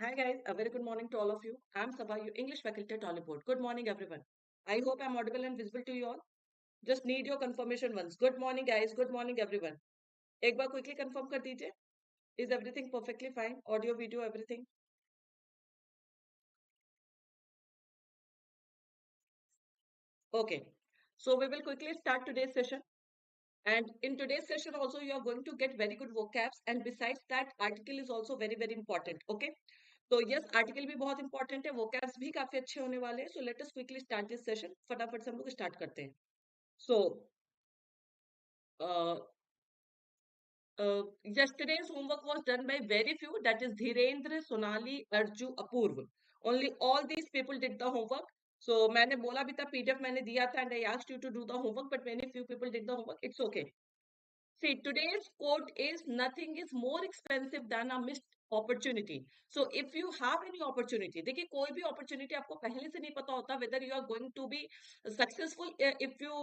Hi guys, a very good morning to all of you. I'm Saba, your English faculty at Oliveboard. Good morning everyone. I hope I'm audible and visible to you all. Just need your confirmation once. Good morning guys, good morning everyone. एक बार quickly confirm कर दीजिए. Is everything perfectly fine? Audio, video, everything? Okay. So we will quickly start today's session. And in today's session also you are going to get very good vocabs, and besides that article is also very important. Okay. तो yes article भी बहुत important है, vocabs भी काफी अच्छे होने वाले हैं. So let us quickly start this session. फटाफट से हम लोग स्टार्ट करते हैं. सो yesterday's homework was done by very few, that is Dhirendra, Sonali, Arju, Apurv. Only all these people did the homework. So मैंने बोला भी था PDF मैंने दिया था and I asked you to do the homework, but many few people did the homework. It's okay. See, today's quote is nothing is more expensive than a missed opportunity. So if you have any opportunity, देखिए कोई भी opportunity आपको पहले से नहीं पता होता whether you are going to be successful if you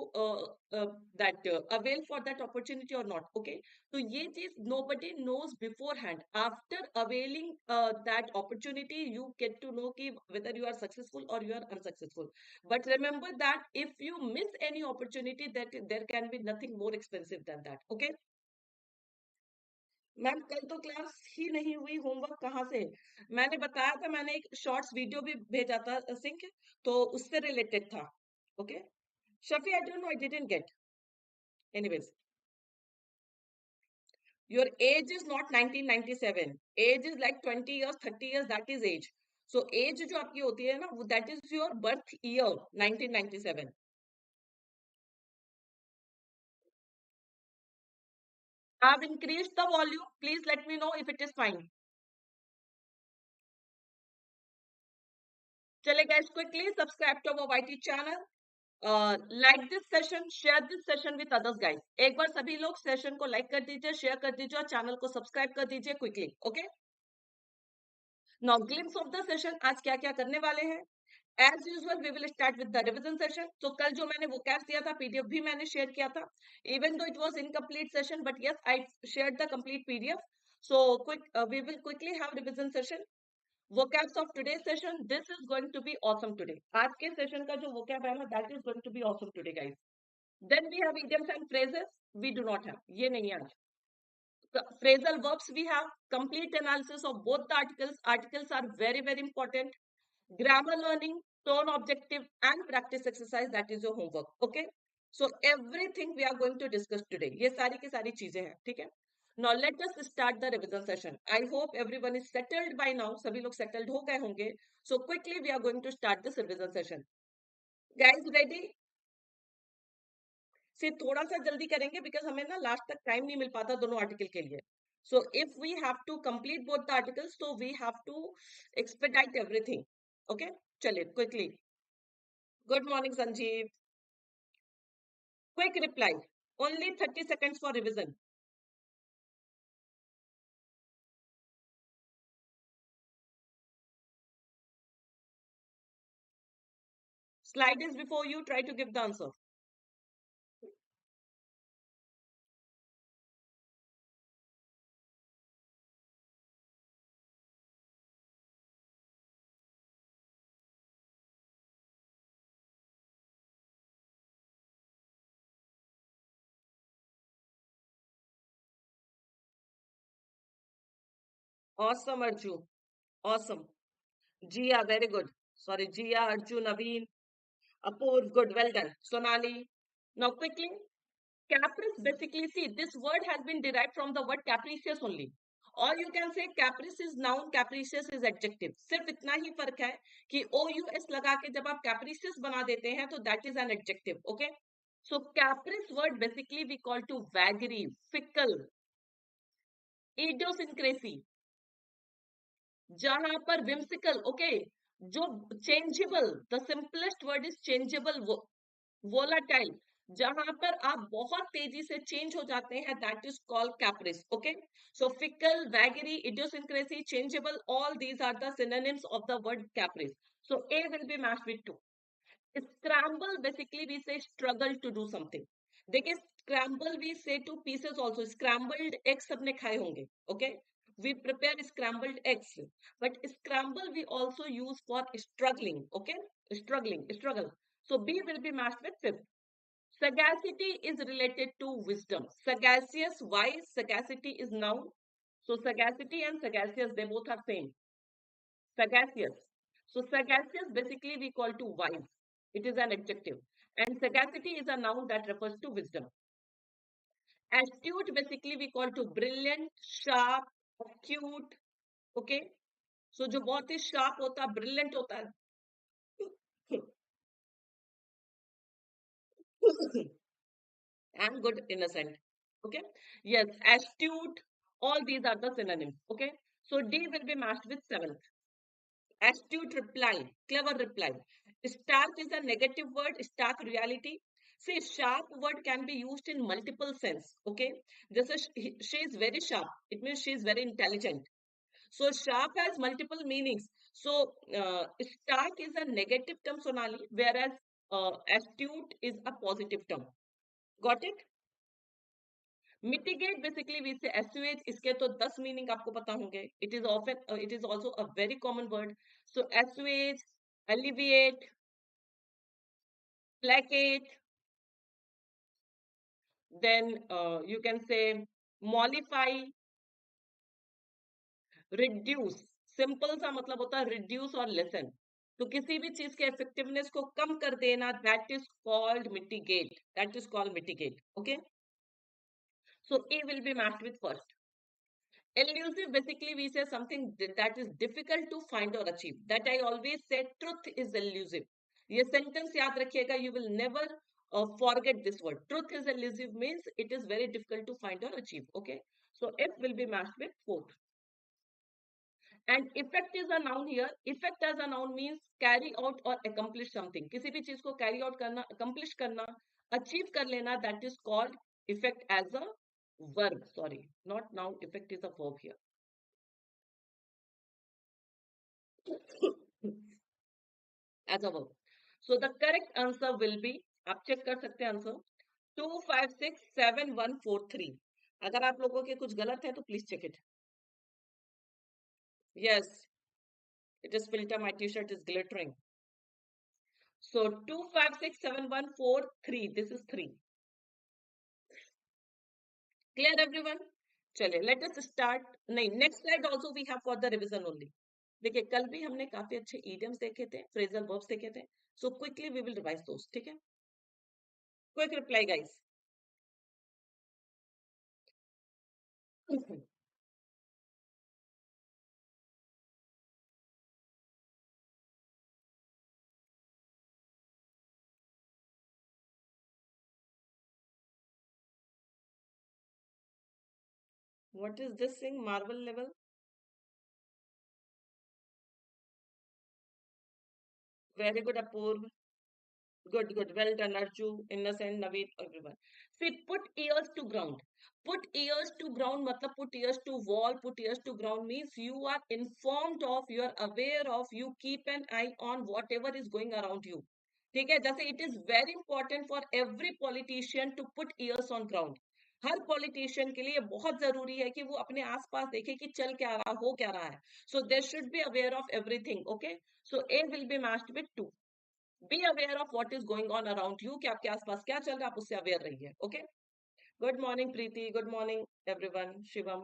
that avail for that opportunity or not. Okay, तो ये चीज nobody knows beforehand. After availing that opportunity, you get to know कि whether you are successful or you are unsuccessful. But remember that if you miss any opportunity, that there can be nothing more expensive than that. Okay. Ma'am कल तो class ही नहीं हुई, homework कहाँ से? मैंने बताया था, मैंने एक शॉर्ट्स वीडियो भी भेजा था सिंक, तो उससे रिलेटेड था. Okay. Shafi, I don't know, I didn't get. Anyways, your age is not 1997. Age is like 20 years, 30 years, that is age. So age जो आपकी होती है ना, that is your birth year 1997. I've increased the volume. Please let me know if it is fine. चले guys, quickly subscribe to our YT channel. Like this session, share this session with others guys. एक बार सभी लोग session को like कर दीजिए, share कर दीजिए और चैनल को सब्सक्राइब कर दीजिए quickly. Okay. Now glimpse of the session. आज क्या क्या करने वाले हैं? As usual, we will start with the revision session. So कल जो मैंने vocabs दिया था, PDF भी मैंने शेयर किया था. Even though it was incomplete session, but yes, I shared the complete PDF. So we will quickly have revision session. Vocabs of today's session. This is going to be awesome today. आज के session का जो vocab है ना, that is going to be awesome today, guys. Then we have idioms and phrases. We do not have. ये नहीं है आज. Phrasal verbs we have. Complete analysis of both the articles. Articles are very important. Grammar learning, tone objective, and practice exercise. That is your homework. Okay. So everything we are going to discuss today. ये सारी की सारी चीजें हैं. ठीक है. Now let us start the revision session. I hope everyone is settled by now. सभी लोग settled हो गए होंगे. So quickly we are going to start this revision session. Guys, ready? से थोड़ा सा जल्दी करेंगे बिकॉज हमें ना लास्ट तक टाइम नहीं मिल पाता दोनों आर्टिकल के लिए. So if we have to complete both the articles, तो we have to expedite everything. Okay, चलिए quickly. Good morning Sanjeev. Quick reply. Only 30 seconds for revision. Slide is before you. Try to give the answer. Awesome, Arju. Awesome. Jia, very good. Sorry, Jia, Arju, Naveen, Apurv, good, well done. Sonali. Now quickly, caprice, basically, see, this word has been derived from the word capricious only. Or you can say caprice is noun, capricious is adjective. सिर्फ इतना ही फर्क है कि OUS लगा के जब आप capricious बना देते हैं तो that is an adjective. Okay. So caprice word basically we call to vagary, fickle, idiosyncrasy. जहां पर whimsical, okay, जो changeable, the simplest word is changeable, volatile, जहां पर आप बहुत तेजी से चेंज हो जाते हैं, that is called caprice. Okay, so fickle, vagary, idiosyncrasy, changeable, all these are the synonyms of the word caprice. So A will be matched with 2. Scramble, basically we say struggle to do something. देखिए scramble we say to pieces also. Scrambled eggs सबने खाए होंगे. Okay, we prepare scrambled eggs. But scramble we also use for struggling, okay? Struggle. So B will be matched with fifth. Sagacity is related to wisdom. Sagacious, wise, sagacity is noun. So sagacity and sagacious, they both are same. Sagacious. So sagacious basically we call to wise. It is an adjective. And sagacity is a noun that refers to wisdom. Astute basically we call to brilliant, sharp, acute. Okay. So जो बहुत ही sharp होता है, brilliant होता है. And good, innocent. Okay. Yes, astute. All these are the synonyms. Okay. So D will be matched with seventh. Astute reply, clever reply. Stark is a negative word, stark reality. See, sharp word can be used in multiple sense. Okay. This is she is very sharp. It means she is very intelligent. So sharp has multiple meanings. So stark is a negative term, Sonali, whereas astute is a positive term. Got it? Mitigate basically we say assuage. इसके तो 10 meaning आपको पता होंगे. It is often it is also a very common word. So assuage, alleviate, placate, then you can say mollify, reduce. Simple सा मतलब होता है reduce और lessen. तो किसी भी चीज के effectiveness को कम कर देना, that is called mitigate. That is called mitigate. Okay. So A will be matched with first. Elusive basically we say something that is difficult to find or achieve. That I always say truth is elusive. ये sentence याद रखिएगा. You will never forget this word. Truth is elusive means it is very difficult to find or achieve. Okay. So F will be matched with fourth. And effect is a noun here. Effect as a noun means carry out or accomplish something. किसी भी चीज को carry out करना, accomplish करना, achieve कर लेना, that is called effect as a verb. Sorry, not noun. Effect is a verb here. As a verb. So the correct answer will be, आप check कर सकते हैं आंसर 25671143. अगर आप लोगों के कुछ गलत है तो please check it. Yes, it is filter. My t-shirt is glittering. So 25671143. This is 3. Clear everyone? चलिए let us start. नहीं, next slide also we have for the revision only. देखिए कल भी हमने काफी अच्छे idioms देखे थे, phrasal verbs देखे थे. So quickly we will revise those. ठीक है? Quick reply guys. What is this thing? Marvel level? Very good, Apurv. Good, good. Well done, Arju, Innocent, Naveed, everyone. See, put ears to ground. Put ears to ground, matlab put ears to wall, put ears to ground means you are informed of, you are aware of, you keep an eye on whatever is going around you. ठीक है, जैसे it is very important for every politician to put ears on ground. Her politician के लिए बहुत जरूरी है कि वो अपने आसपास देखे कि चल क्या रहा, हो क्या रहा है. So they should be aware of everything. Okay. So A will be matched with 2. Be aware of what is going on around you. कि आपके आसपास क्या चल रहा है, आप उससे अवेयर रहिए. Okay. Good morning, Preeti. Good morning, everyone. Shivam.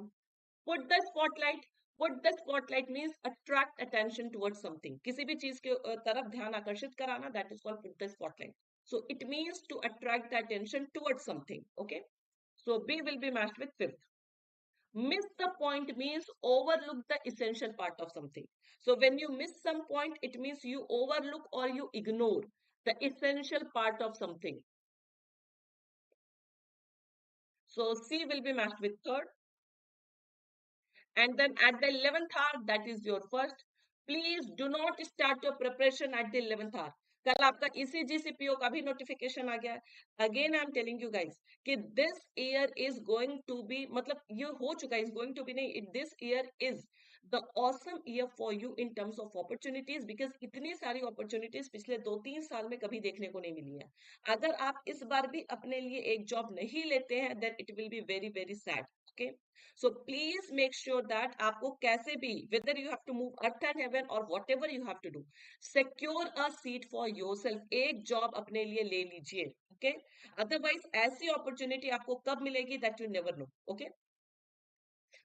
Put the spotlight. Put the spotlight means attract attention towards something. किसी भी चीज के तरफ ध्यान आकर्षित कराना. That is called put the spotlight. So it means to attract the attention towards something. Okay. So B will be matched with fifth. Miss the point means overlook the essential part of something. So when you miss some point, it means you overlook or you ignore the essential part of something. So C will be matched with third. And then at the 11th hour, that is your first. Please do not start your preparation at the 11th hour. कल आपका ECGCPO का भी notification आ गया. Again I am telling you guys कि this year is going to be, मतलब ये हो चुका है, इज गोइंग टू बी नहीं, this year is the awesome year for you in terms of opportunities, because इतनी सारी अपॉर्चुनिटीज पिछले 2-3 साल में कभी देखने को नहीं मिली है. अगर आप इस बार भी अपने लिए एक जॉब नहीं लेते हैं, then it will be very very sad. Okay, so please make sure that आपको कैसे भी, whether you have to move earth and heaven or whatever you have to do, secure a seat for yourself. एक job अपने लिए ले लीजिए. Okay, otherwise ऐसी opportunity आपको कब मिलेगी that you never know. Okay,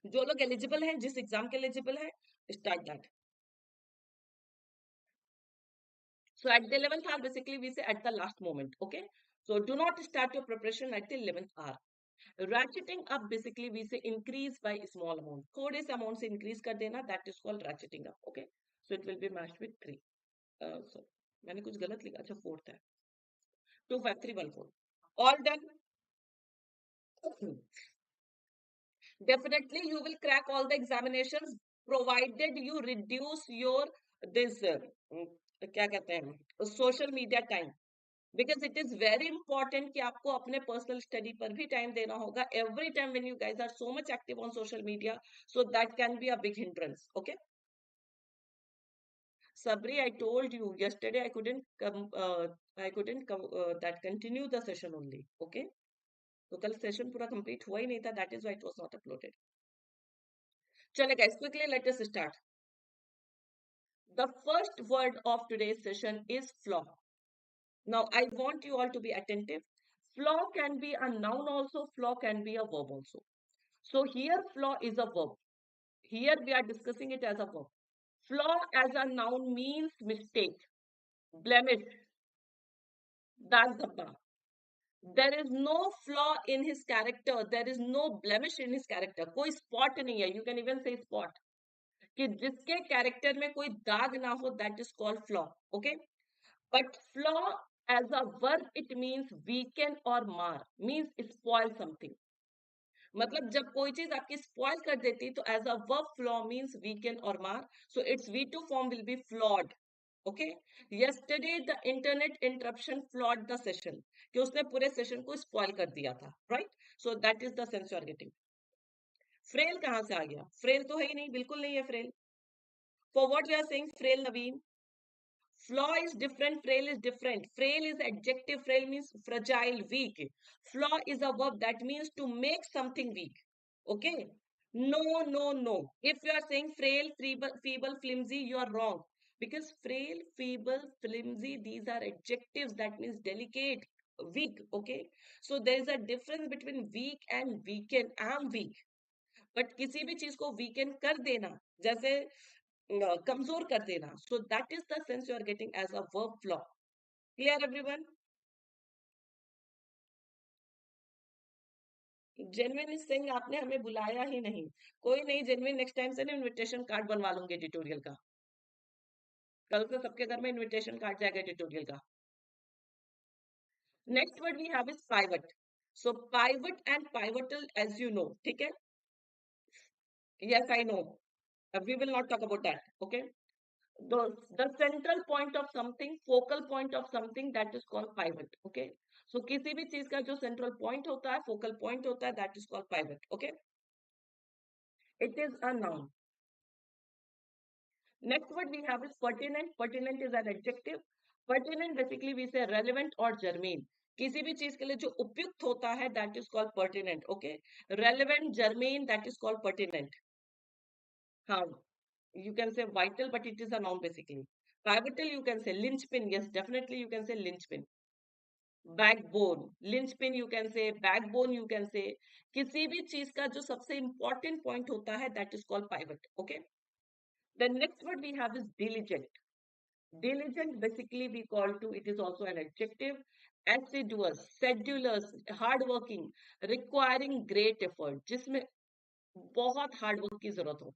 जो लोग एलिजिबल हैं, जिस एग्जाम के एलिजिबल है, start that. So at the 11th hour, basically we say at the last moment. Okay, so do not start your preparation at the 11th hour. Ratcheting up, basically we say increase by small amount. थोड़े से amount से increase कर देना, that is called ratcheting up. Okay, so it will be matched with 3. So मैंने कुछ गलत लिखा, अच्छा 4th है. 2 5 3 1 4. All done. Definitely you will crack all the examinations provided you reduce your this क्या कहते हैं social media time. Because it is very important कि आपको अपने personal study पर भी time देना होगा. Every time when you guys are so much active on social media, so that can be a big hindrance. Okay, Sabri, I told you yesterday I couldn't come. That continue the session only. Okay, तो कल session पूरा complete हुआ ही नहीं था. That is why it was not uploaded. चले guys, quickly let us start. The first word of today's session is flaw. Now I want you all to be attentive. Flaw can be a noun also. Flaw can be a verb also. So here flaw is a verb. Here we are discussing it as a verb. Flaw as a noun means mistake, blemish. That's the part. There is no flaw in his character. There is no blemish in his character. कोई spot नहीं है. You can even say spot. कि जिसके character में कोई दाग ना हो, that is called flaw. Okay. But flaw as a verb, it means weaken or mar. Means spoil something. मतलब जब कोई चीज आपकी स्पॉइल कर देती तो as a verb flaw means weaken और mar. So it's V2 form will be flawed. Okay, yesterday the internet interruption flawed the session, कि उसने पूरे सेशन को स्पॉइल कर दिया था. Right, so that is the sense you are getting. Frail कहां से आ गया? फ्रेल तो है ही नहीं, बिल्कुल नहीं है frail. For what we are saying frail Naveen? Flaw is different, frail is different. Frail is adjective, frail means fragile, weak. Flaw is a verb that means to make something weak. Okay? No, no, no. If you are saying frail, feeble, flimsy, you are wrong. Because frail, feeble, flimsy, these are adjectives, that means delicate, weak. Okay? So there is a difference between weak and weaken. I am weak. But किसी भी चीज को weaken कर देना, जैसे कमजोर कर देना. So that is the sense you are getting as a verb flaw. Clear everyone? Genuine is saying आपने हमें बुलाया ही नहीं. कोई नहीं, जेन्युइन नेक्स्ट टाइम से ना इनविटेशन कार्ड बनवा लूंगी एडिटोरियल का. कल से सबके घर में इनविटेशन कार्ड जाएगा एडिटोरियल का. Next word we have is pivot. So pivot and pivotal as you know. ठीक है, yes I know, we will not talk about that. Okay, the central point of something, focal point of something, that is called pivot. Okay, so किसी भी चीज का जो central point होता है, focal point होता है, that is called pivot. Okay, it is a noun. Next word we have is pertinent. Pertinent is an adjective. Pertinent basically we say relevant or germane. किसी भी चीज के लिए जो उपयुक्त होता है, that is called pertinent. Okay, relevant, germane, that is called pertinent. हाँ, you can say vital, but it is a noun basically. Pivotal, you can say linchpin. Yes, definitely you can say linchpin. Backbone, linchpin you can say, backbone you can say. किसी भी चीज का जो सबसे important point होता है, that is called pivot. Okay. The next word we have is diligent. Diligent basically we call to, it is also an adjective. Assiduous, sedulous, hardworking, requiring great effort, जिसमें बहुत हार्ड वर्क की जरूरत हो.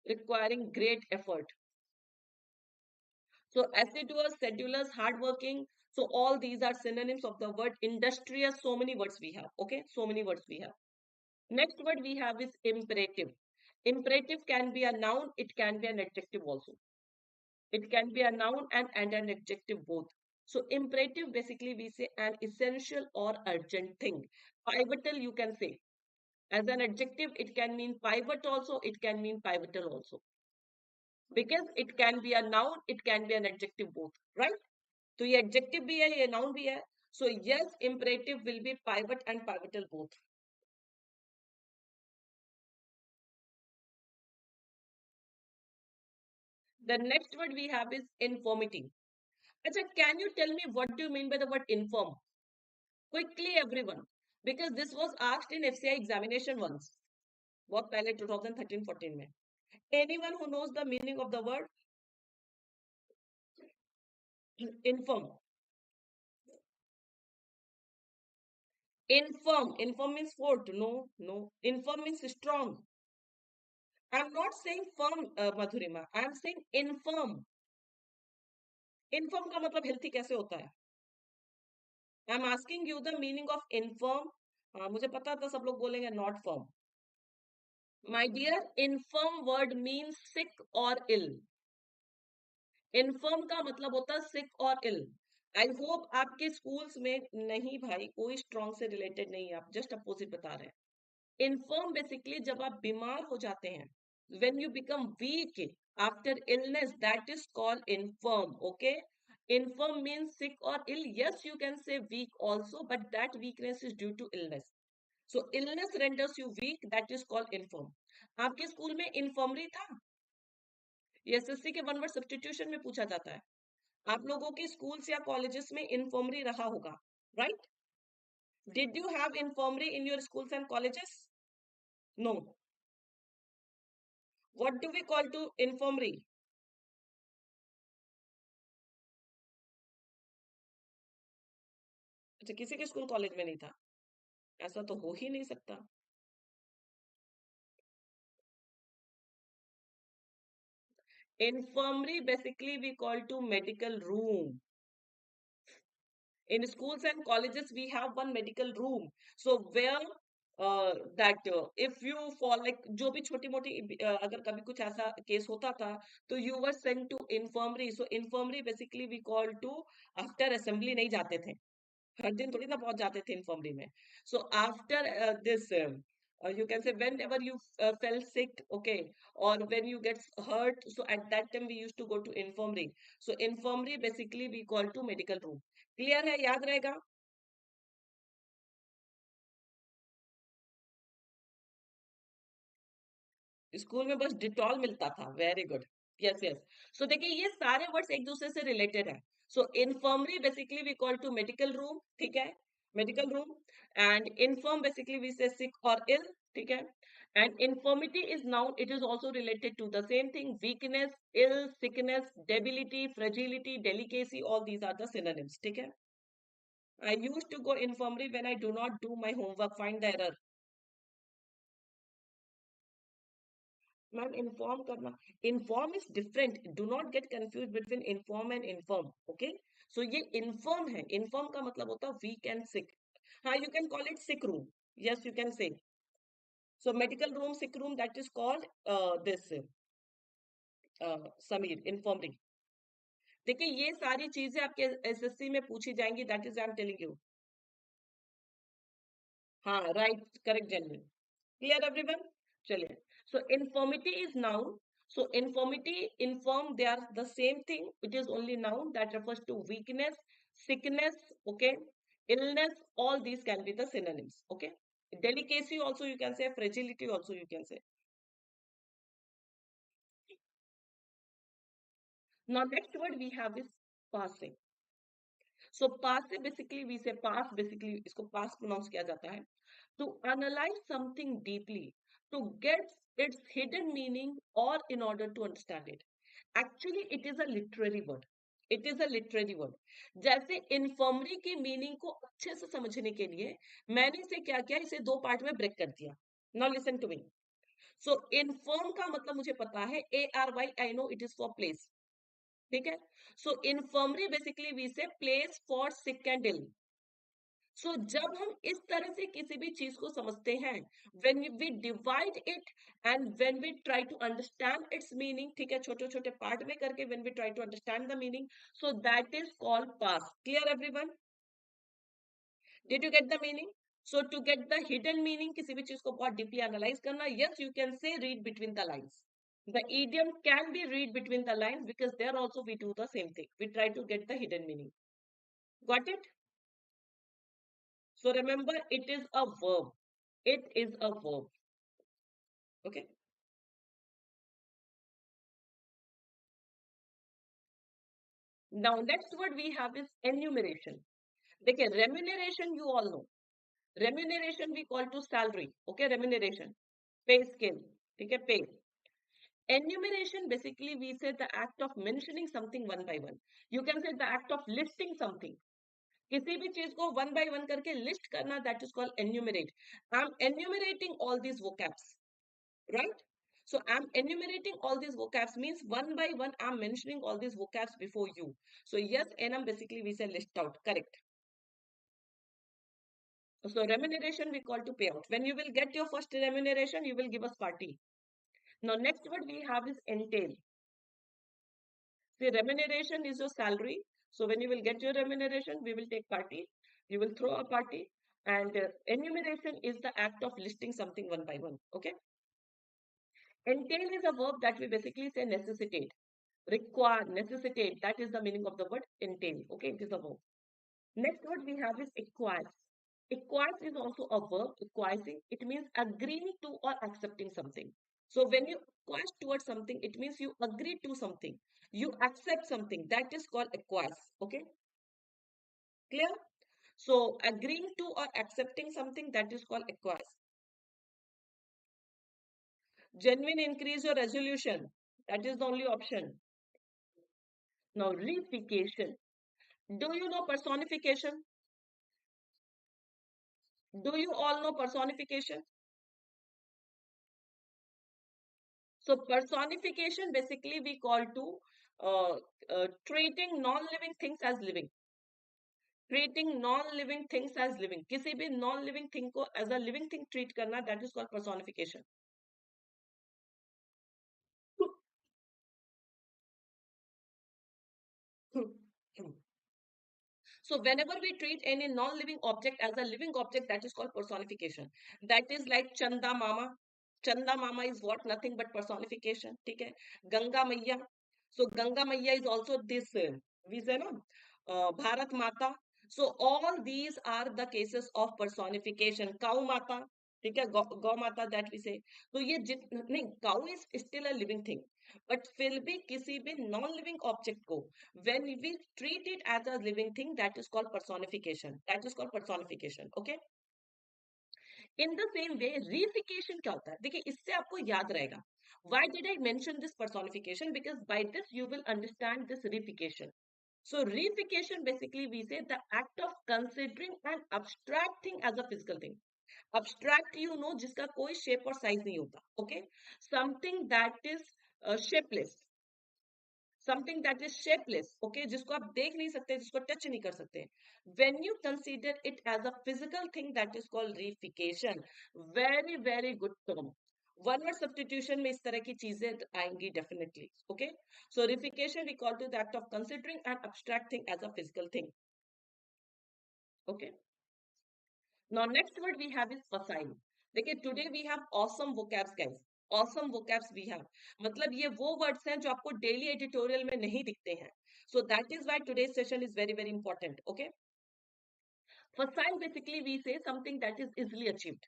Requiring great effort. So assiduous, sedulous, hardworking. So all these are synonyms of the word industrious. So many words we have. Okay, so many words we have. Next word we have is imperative. Imperative can be a noun. It can be an adjective also. It can be a noun and an adjective both. So imperative basically we say an essential or urgent thing. Pivotal you can say. As an adjective it can mean pivot also. It can mean pivotal also. Because it can be a noun, it can be an adjective both. Right? तो ये adjective भी है, ये noun भी है. So yes, imperative will be pivot and pivotal both. The next word we have is informity. Acha, can you tell me what do you mean by the word inform? Quickly, everyone, because this was asked in FCI examination once. बहुत पहले 2013-14 में. Anyone who knows the meaning of the word inform? Inform means fort. No, no. Inform means strong. I'm not saying firm, Madhurima. I'm saying infirm. Infirm का मतलब healthy कैसे होता है? I'm asking you the meaning of infirm. मुझे पता था सब लोग बोलेंगे not firm. My dear, infirm word means sick or ill. Infirm का मतलब होता है sick or ill. I hope आपके schools में नहीं भाई कोई strong से related नहीं है, आप just opposite बता रहे हैं. Infirm basically जब आप बीमार हो जाते हैं, when you become weak after illness, that is called infirm. Okay, infirm means sick or ill. Yes, you can say weak also, but that weakness is due to illness. So illness renders you weak, that is called infirm. आपके school में infirmary था? SSC के one word substitution में पूछा जाता है. आप लोगों के स्कूल्स या कॉलेजेस में infirmary रहा होगा, right? Did you have infirmary in your schools and colleges? No. What do we call to infirmary? अच्छा, किसी के स्कूल कॉलेज में नहीं था? ऐसा तो हो ही नहीं सकता. Infirmary basically we call to medical room. In schools and colleges we have one medical room. So where that if you fall like जो भी छोटी मोटी अगर कभी कुछ ऐसा केस होता था तो you were sent to infirmary. So infirmary basically we call to after assembly नहीं जाते थे. हर दिन थोड़ी ना पहुंच जाते थे इन्फर्मरी में. So after this you can say whenever you fell sick, okay, or when you get hurt, so at that time we used to go to infirmary. So infirmary basically we call to medical room. Clear है? याद रहेगा? School में बस Dettol मिलता था. Very good. Yes yes. So देखिए ये सारे वर्ड्स एक दूसरे से रिलेटेड है. So infirmary basically we call to medical room. ठीक है, medical room. And infirm basically we say sick और इल. ठीक है. And infirmity is noun. It is also related to the same thing. Weakness, ill, sickness, debility, fragility, delicacy, all these are the synonyms. ठीक है. I used to go infirmary when I do not do my homework, find the error. Ma'am inform करना, inform is different. Do not get confuse between inform and inform. Okay, so ये inform है. Inform का मतलब होता है week and sick. हाँ, you can call it sick room. Yes, you can say. So medical room, sick room, that is called this Sameer infirmary. देखिए ये सारी चीजें आपके एसएससी में पूछी जाएंगी. That is I am telling you. हाँ, right, correct genuine. Clear everyone? चलिए. So infirmity is noun. So infirmity, infirm, they are the same thing. It is only noun that refers to weakness, sickness, okay, illness. All these can be the synonyms. Okay. Delicacy also you can say. Fragility also you can say. Now next word we have is passing. So pass से basically we say pass. Basically इसको pass pronounce किया जाता है. To analyze something deeply, to get its hidden meaning, or in order to understand it. Actually it is a literary word. It is a literary word. जैसे infirmary की meaning को अच्छे से समझने के लिए मैंने इसे क्या किया, इसे दो पार्ट में ब्रेक कर दिया. Now listen to me. So infirm का मतलब मुझे पता है. ARY, I know it is for place. ठीक है. So infirmary basically we say place for sick and ill. सो जब हम इस तरह से किसी भी चीज को समझते हैं, when we divide it and when we try to understand its meaning, ठीक है, छोटे छोटे पार्ट में करके when we try to understand the meaning, so that is called parse. Clear everyone? Did you get the meaning? So to get the hidden meaning, किसी भी चीज को बहुत डीपली एनालाइज करना, yes you can say read between the lines. The idiom can be read between the lines because there also we do the same thing. We try to get the hidden meaning. Got it? So remember, it is a verb. It is a verb. Okay. Now, next word we have is enumeration. Okay, remuneration you all know. Remuneration we call to salary. Okay, remuneration. Pay scale. Okay, pay. Enumeration basically we say the act of mentioning something one by one. You can say the act of listing something. किसी भी चीज को one by one करके list करना, that is called enumerate. I am enumerating all these vocabs, right? So I'm enumerating all these vocabs means one by one I'm mentioning all these vocabs before you. So yes, enum basically we say list out, correct? So remuneration we call to payout. When you will get your first remuneration, you will give us party. Now next word we have is entail. See, remuneration is your salary. So when you will get your remuneration, we will take party. You will throw a party. And enumeration is the act of listing something one by one. Okay. Entail is a verb that we basically say necessitate. Require, necessitate. That is the meaning of the word entail. Okay. It is a verb. Next word we have is acquires. Acquires is also a verb. Acquiring. It means agreeing to or accepting something. So when you acquire towards something, it means you agree to something. You accept something. That is called acquires. Okay. Clear? So agreeing to or accepting something, that is called acquires. Genuine increase your resolution. That is the only option. Now reification. Do you know personification? Do you all know personification? So personification basically we call to treating non-living things as living. Treating non-living things as living. किसी भी non-living thing को as a living thing treat करना, that is called personification. So whenever we treat any non-living object as a living object, that is called personification. That is like Chanda Mama. Chanda Mama is what? Nothing but personification. Okay? Ganga Maiya. So Ganga Maiya is also this, we say no, Bharat Mata. So all these are the cases of personification. Cow Mata, ठीक है, गौ माता that we से. तो ये नहीं, cow is still a living thing, but फिर भी किसी भी नॉन लिविंग ऑब्जेक्ट को when we treat it as a living thing, that is called personification. That is called personification. Okay. In the same way, reification क्या होता है? देखिए, इससे आपको याद रहेगा. Why did I mention this personification? Because by this you will understand this reification. So reification basically we say the act of considering an abstract thing as a physical thing. Abstract you know जिसका कोई shape और size नहीं होता. Okay. Something that is shapeless. Something that is shapeless, okay, जिसको आप देख नहीं सकते, जिसको टच नहीं कर सकते. When you consider it as a physical thing, that is called reification. Very very good term. One word substitution में इस तरह की चीजें आएंगी definitely. Okay. So reification we call to the act of considering an abstract thing as a physical thing. Okay. Now next word we have is facile. देखिए, today we have awesome vocabs guys. Awesome vocabs we have. मतलब ये वो words हैं जो आपको daily editorial में नहीं दिखते हैं. So that is why today's session is very very important. Okay. Facile basically we say something that is easily achieved.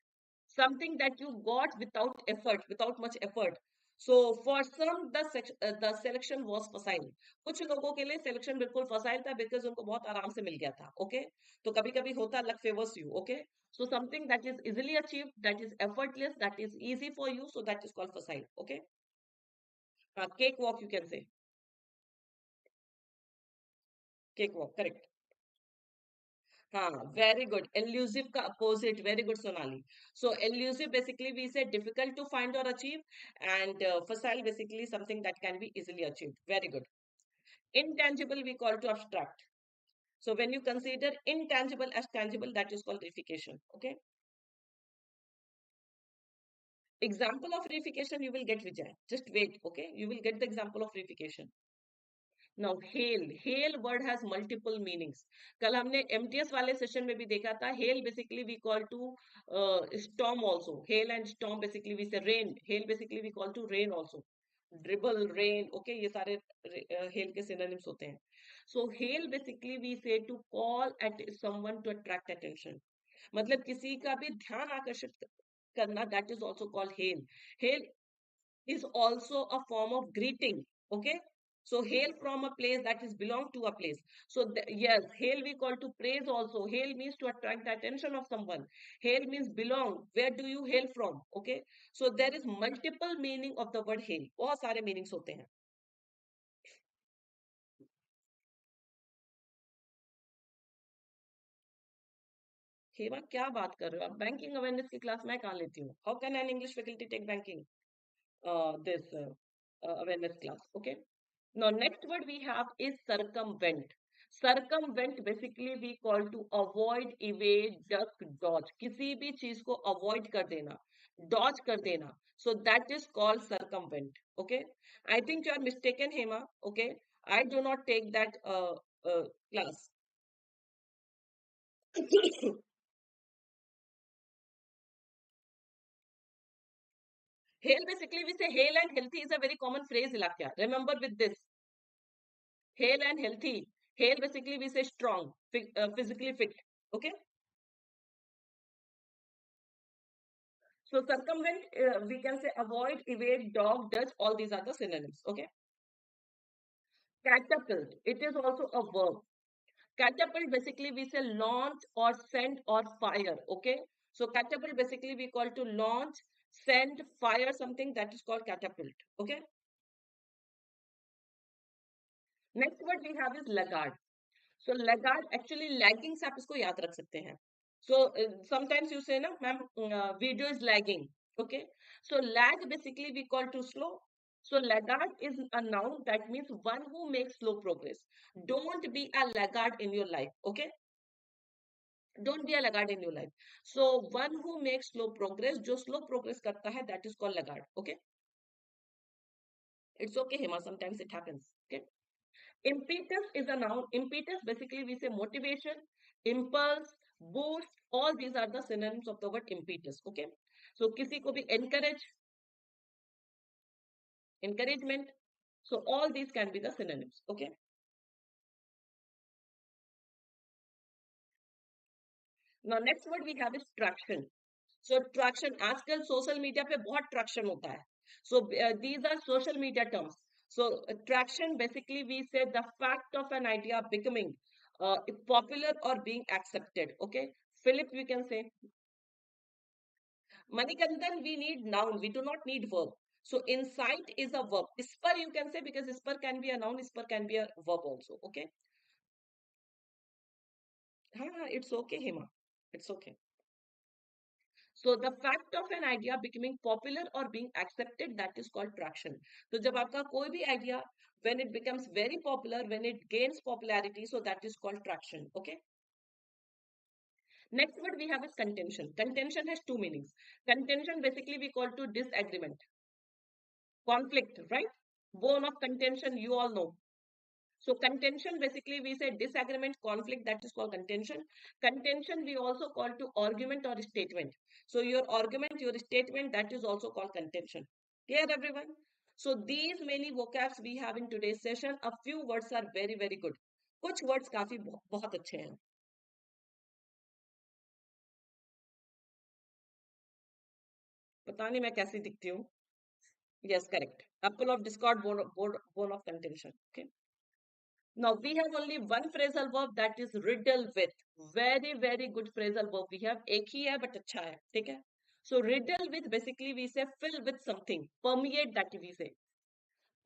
Something that you got without effort, without much effort. So for some the selection was facile. कुछ लोगों के लिए selection बिल्कुल facile था because उनको बहुत आराम से मिल गया था. Okay. तो कभी कभी होता luck favors you. Okay. So something that is easily achieved, that is effortless, that is easy for you, so that is called facile. Okay. Cakewalk you can say. Cakewalk, correct. हाँ, very good. Elusive का opposite, very good Sonali. So elusive basically we say difficult to find or achieve, and facile basically something that can be easily achieved. Very good. Intangible we call to abstract. So when you consider intangible as tangible, that is called reification. Okay. Example of reification you will get, Vijay. Just wait. Okay. You will get the example of reification. Now hail word has multiple meanings. कल हमने MTS वाले session में भी देखा था. Hail basically we call to storm also. Hail and storm basically we say rain. Hail basically we call to rain also. Dribble, rain, okay, ये सारे hail के synonyms होते हैं. So hail basically we say to call at someone to attract attention. मतलब किसी का भी ध्यान आकर्षित करना, that is also called hail. Hail is also a form of greeting. Okay, so hail from a place, that is belong to a place. So yes, hail we call to praise also. Hail means to attract the attention of someone. Hail means belong, where do you hail from. Okay, so there is multiple meaning of the word hail, बहुत सारे meanings होते हैं. हेमा क्या बात कर रहे हो आप? बैंकिंग अवेयरनेस की क्लास मैं कहाँ लेती हूँ? How can an English faculty take banking this awareness class? Okay. Now, next word we have is circumvent. Circumvent basically we call to avoid, evade, duck, dodge. किसी भी चीज को avoid कर देना, dodge कर देना. So that is called circumvent. Okay. I think you are mistaken, Hema. Okay. I do not take that class. Hail basically we say hail and healthy is a very common phrase, Ilakya. Remember with this. Hail and healthy. Hail basically we say strong, physically fit. Okay. So circumvent, we can say avoid, evade, dog, dodge, all these are the synonyms. Okay. Catapult, it is also a verb. Catapult basically we say launch or send or fire. Okay. So catapult basically we call to launch, send, fire something, that is called catapult. Okay. Next word we have is laggard. So laggard, actually lagging से आप इसको याद रख सकते हैं. So sometimes you say na ma'am, video is lagging. Okay. So lag basically we call to slow. So laggard is a noun, that means one who makes slow progress. Don't be a laggard in your life. Okay. Don't be a laggard in your life. So one who makes slow progress, जो slow progress करता है, that is called laggard. Okay. It's okay, Hema. Sometimes it happens. Okay. Impetus is a noun. Impetus basically we say motivation, impulse, boost. All these are the synonyms of the word impetus. Okay. So किसी को भी encourage, encouragement. So all these can be the synonyms. Okay. Now next word we have is traction. So traction, आजकल social media पे बहुत traction होता है. So these are social media terms. So traction basically we say the fact of an idea becoming popular or being accepted. Okay. Philip, we can say. Manikandan, we need noun. We do not need verb. So insight is a verb. Ispar you can say, because ispar can be a noun. Ispar can be a verb also. Okay. It's okay, Hema. It's okay. So the fact of an idea becoming popular or being accepted, that is called traction. So जब आपका कोई भी idea, when it becomes very popular, when it gains popularity, so that is called traction. Okay. Next word we have is contention. Contention has two meanings. Contention basically we call to disagreement, conflict, right? Bone of contention, you all know. So contention basically we say disagreement, conflict, that is called contention. Contention we also call to argument or statement. So your argument, your statement, that is also called contention. Clear everyone? So these many vocabs we have in today's session. A few words are very very good. कुछ words काफी बहुत अच्छे हैं. पता नहीं मैं कैसी दिखती हूँ. Yes, correct. Apple of discord, bone of contention. Okay. Now we have only one phrasal verb, that is riddle with. Very very good phrasal verb we have. एक ही है but अच्छा है. ठीक है. So riddle with basically we say fill with something. Permeate, that we say.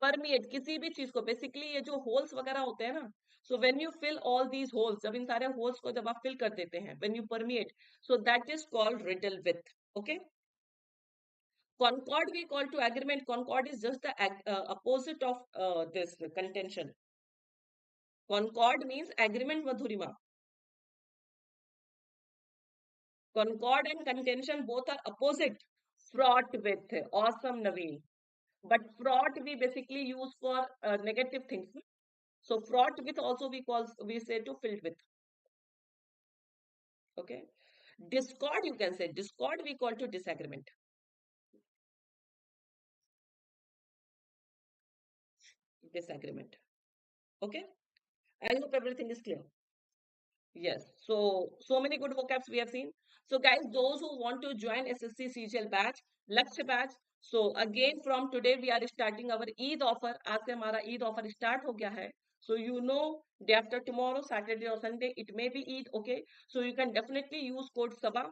Permeate किसी भी चीज को, basically ये जो holes वगैरह होते हैं ना. So when you fill all these holes, जब इन सारे holes को जब आप fill कर देते हैं, when you permeate, so that is called riddle with. Okay. Concord we call to agreement. Concord is just the opposite of this contention. Concord means agreement, Madhurima. Concord and contention both are opposite. Fraught with. Awesome, Naveen. But fraught we basically use for negative things. So fraught with also we say to filled with. Okay. Discord you can say. Discord we call to disagreement. Disagreement. Okay. I hope everything is clear. Yes. So many good vocabs we have seen. So guys, those who want to join SSC CGL batch, Lakshya batch, so again from today we are starting our Eid offer. आज से हमारा Eid offer start हो गया है. So you know, day after tomorrow, Saturday or Sunday, it may be Eid, okay? So you can definitely use code Saba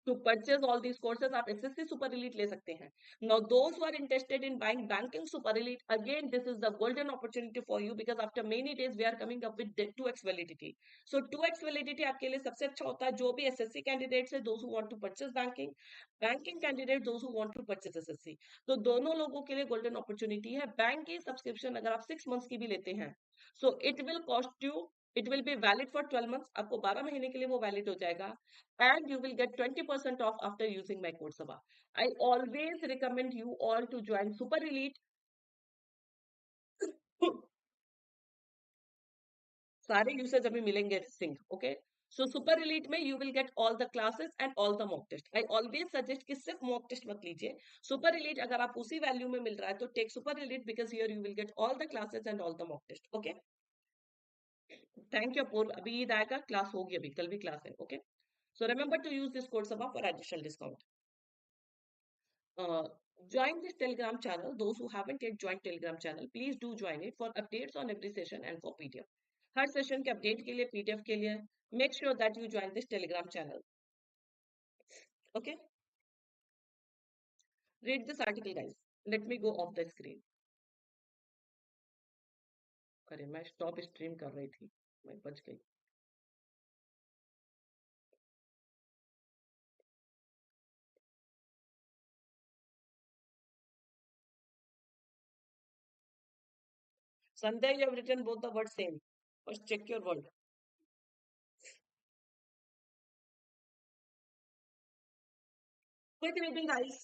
to purchase all these courses. आप SSC Super Elite ले सकते हैं. Now those who are interested in buying banking Super Elite, again this is the golden opportunity for you, because after many days we are coming up with 2x validity. So 2x validity आपके लिए सबसे अच्छा होता है. जो भी SSC candidates है, those who want to purchase banking candidate, those who want to purchase SSC, तो दोनों लोगों के लिए golden opportunity है. बैंक की सब्सक्रिप्शन अगर आप 6 months की भी लेते हैं, so it will cost you, it will be valid for 12 months. आपको 12 महीने के लिए वो valid हो जाएगा. And you will get 20% off after using my code Saba. I always recommend you all to join Super Elite. सारे usage अभी मिलेंगे sync, okay? So Super Elite में you will get all the classes and all the mock test. I always suggest कि सिर्फ mock test मत लीजिए. Super elite अगर आप उसी वैल्यू में मिल रहा है तो take Super Elite, because here you will get all the classes and all the mock test, okay? Thank you Apoorv. अभी ईद आएगा, क्लास होगी, अभी कल भी क्लास है, okay? So remember to use this code Saba for additional discount. uh, join this Telegram channel. Those who haven't yet joined Telegram channel, please do join it for updates on every session and for PDF. Her session के update के लिए, PDF के लिए, make sure that you join this Telegram channel. Okay? Read this article, guys. Let me go off the screen. अरे मैं stop stream कर रही थी, मैं बच गई. Sunday, you have written both the words same. First, check your word. Quick reading, guys.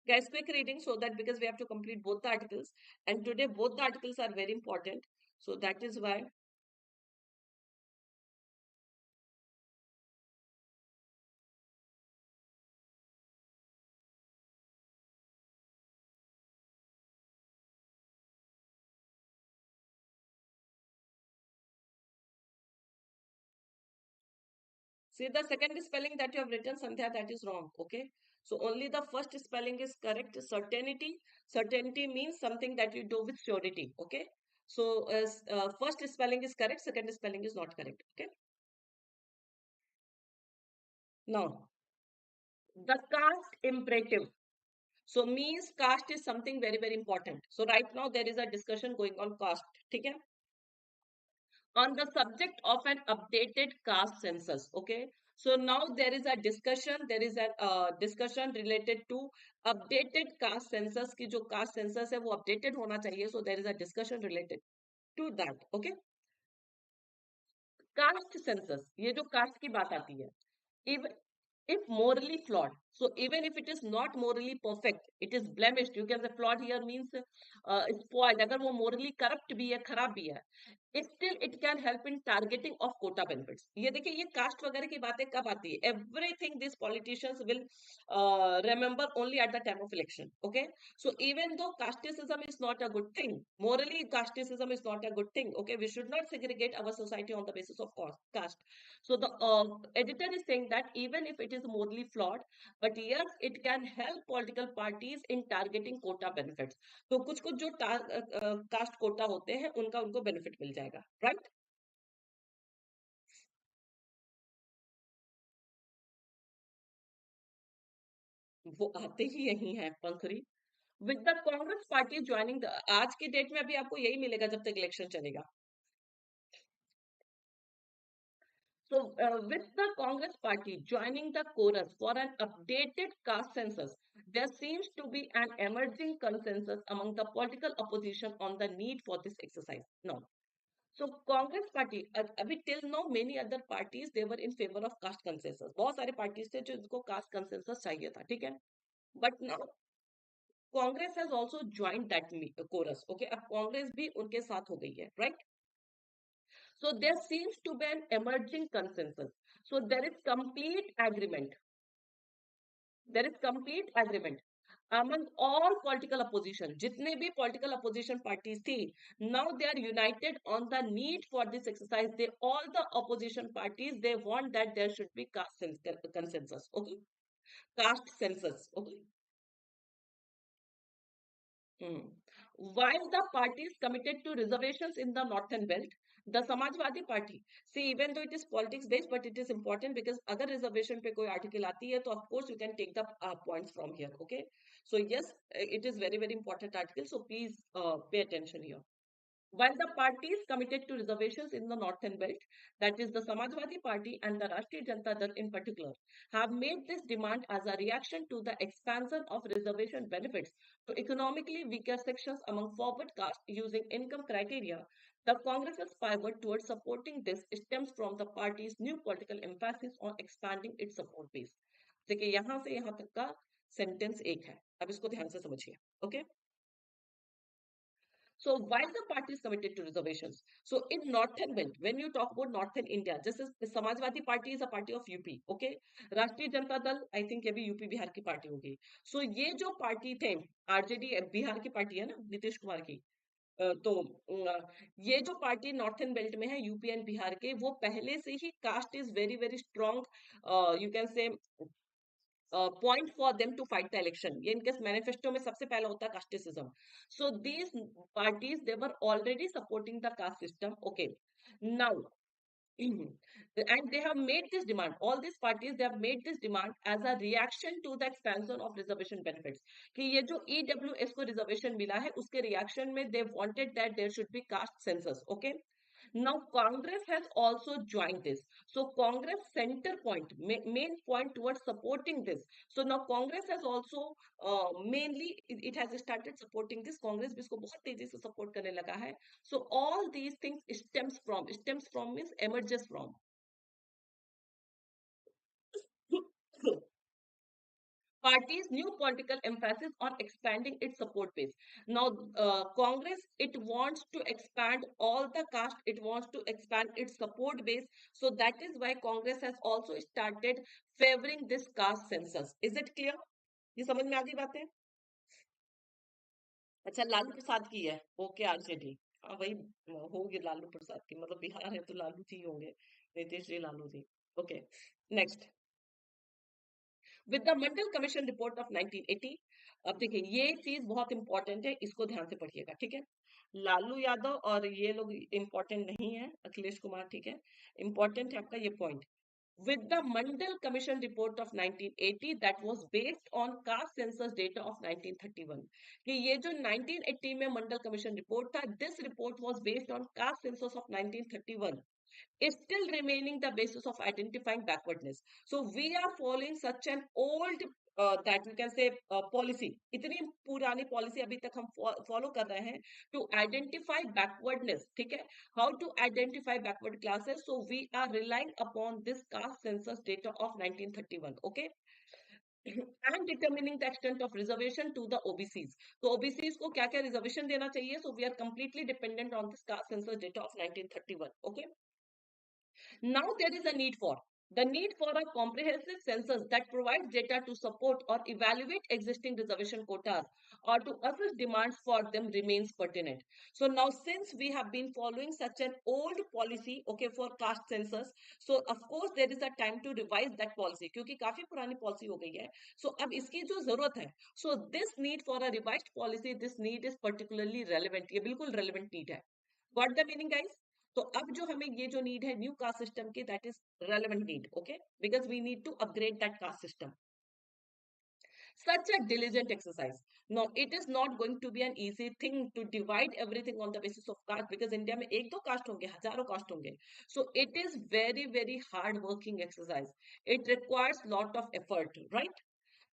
Guys, quick reading so that, because we have to complete both the articles, and today both the articles are very important. So that is why. See the second spelling that you have written, Sandhya, that is wrong. Okay. So only the first spelling is correct. Certainty. Certainty means something that you do with surety. Okay. So first spelling is correct. Second spelling is not correct. Okay. Now, the caste imperative. So means caste is something very, very important. So right now there is a discussion going on caste. Okay. On the subject of an updated caste census. Okay. So now there is a discussion, discussion related to updated caste census की जो caste census है वो updated होना चाहिए. So there is a discussion related to that. Okay. Caste census, ये जो caste की बात आती है, if morally flawed, so even if it is not morally perfect, it is blemished. You can say flawed here means spoiled. अगर वो morally corrupt भी है, खराब भी है, still it can help in targeting of quota benefits. ये देखिए, ये caste वगैरह की बातें कब आती है? Everything these politicians will remember only at the time of election. Okay, so even though casteism is not a good thing, morally casteism is not a good thing. Okay, we should not segregate our society on the basis of caste. So the editor is saying that even if it is morally flawed, but yes, it can help political parties in targeting quota benefits. तो कुछ कुछ जो cast Kota होते हैं उनका उनको benefit मिल जाएगा, right? वो आते ही यही है Pankhuri. With the Congress party joining, आज के डेट में अभी आपको यही मिलेगा जब तक इलेक्शन चलेगा. So, with the Congress party joining the chorus for an updated caste census, there seems to be an emerging consensus among the political opposition on the need for this exercise. Now, so Congress party, अभी till now many other parties they were in favor of caste consensus. बहुत सारे parties थे जो इनको caste consensus चाहिए था, ठीक है? But now Congress has also joined that chorus. Okay, अब Congress भी उनके साथ हो गई है, right? So there seems to be an emerging consensus. So there is complete agreement. There is complete agreement among all political opposition. जितने भी political opposition parties थी, now they are united on the need for this exercise. They all the opposition parties they want that there should be caste consensus. Okay, caste census. Okay. Hmm. While the party is committed to reservations in the northern belt, the Samajwadi Party, see, even though it is politics based, but it is important because अगर reservation पे कोई article आती है, तो of course you can take the points from here. Okay, so yes, it is very very important article. So please pay attention here. While the parties committed to reservations in the northern belt, that is the Samajwadi Party and the Rashtriya Janata Dal in particular, have made this demand as a reaction to the expansion of reservation benefits to economically weaker sections among forward caste using income criteria, the Congress's pivot towards supporting this stems from the party's new political emphasis on expanding its support base. देखिए यहाँ से यहाँ तक का sentence एक है, अब इसको ध्यान से समझिए. Okay, so while the party is committed to reservations, so in northern belt, when you talk about northern India, this is the Samajwadi Party is a party of UP, okay? राष्ट्रीय Janata Dal, I think ये भी UP Bihar की party होगी. So ये जो party थे, RJD Bihar की party है ना, नीतीश कुमार की. तो ये जो पार्टी नॉर्थन बेल्ट में है यूपी एंड बिहार के, वो पहले से ही caste is very very strong, you can say point for them to fight the election. ये इनके मैनिफेस्टो में सबसे पहला होता है कास्टिसिज्म. So these parties they were already supporting the caste system. Okay, now and they have made this demand. All these parties they have made this demand as a reaction to the expansion of reservation benefits. कि ये जो EWS को reservation मिला है उसके reaction में they wanted that there should be caste census. Okay. Now Congress has also joined this. So Congress center point, main point towards supporting this. So now Congress has also mainly it has started supporting this. Congress भी इसको बहुत तेजी से support करने लगा है. So all these things stems from means emerges from. Party's new political emphasis on expanding its support base. Now, Congress, it wants to expand all the caste, it wants to expand its support base. So that is why Congress has also started favoring this caste census. Is it clear? ये समझ में आ गई बातें? अच्छा, लालू प्रसाद की है. Okay, RJD. हाँ, वही होगी लालू प्रसाद की, मतलब बिहार है तो लालू जी होंगे, Nitish ji Lalu ji. Okay, next. With the Mandal commission report of 1980. अब देखिए ये चीज बहुत इंपॉर्टेंट है, इसको ध्यान से पढ़िएगा, ठीक है? लालू यादव और ये लोग इंपॉर्टेंट नहीं है, अखिलेश कुमार, ठीक है? इंपॉर्टेंट है आपका ये point. With the Mandal Commission report of 1980 that was based on caste census data of 1931. कि ये जो 1980 में मंडल कमीशन रिपोर्ट था, this report was based on caste census of 1931. Is still remaining the basis of identifying backwardness. So we are following such an old that we can say policy. इतनी पुरानी policy अभी तक हम follow कर रहे हैं to identify backwardness. ठीक है? How to identify backward classes? So we are relying upon this caste census data of 1931. Okay? And determining the extent of reservation to the OBCs. So OBCs को क्या क्या reservation देना चाहिए? So we are completely dependent on this caste census data of 1931. Okay? Now there is a need for the need for a comprehensive census that provides data to support or evaluate existing reservation quotas or to assess demands for them remains pertinent. So now since we have been following such an old policy, okay, for caste census, so of course there is a time to revise that policy क्योंकि काफी पुरानी policy हो गई है. So अब इसकी जो जरूरत है, so this need for a revised policy, this need is particularly relevant. ये बिल्कुल relevant need है. Got the meaning, guys? तो अब जो हमें ये जो नीड है न्यू कास्ट सिस्टम की, that is relevant need. Okay, because we need to upgrade that caste system. Such a diligent exercise. Now, it is not going to be an easy thing to divide everything on the basis of caste, because India में एक दो cast होंगे, हजारों cast होंगे. So it is very, very hard working exercise. It requires lot of effort, right?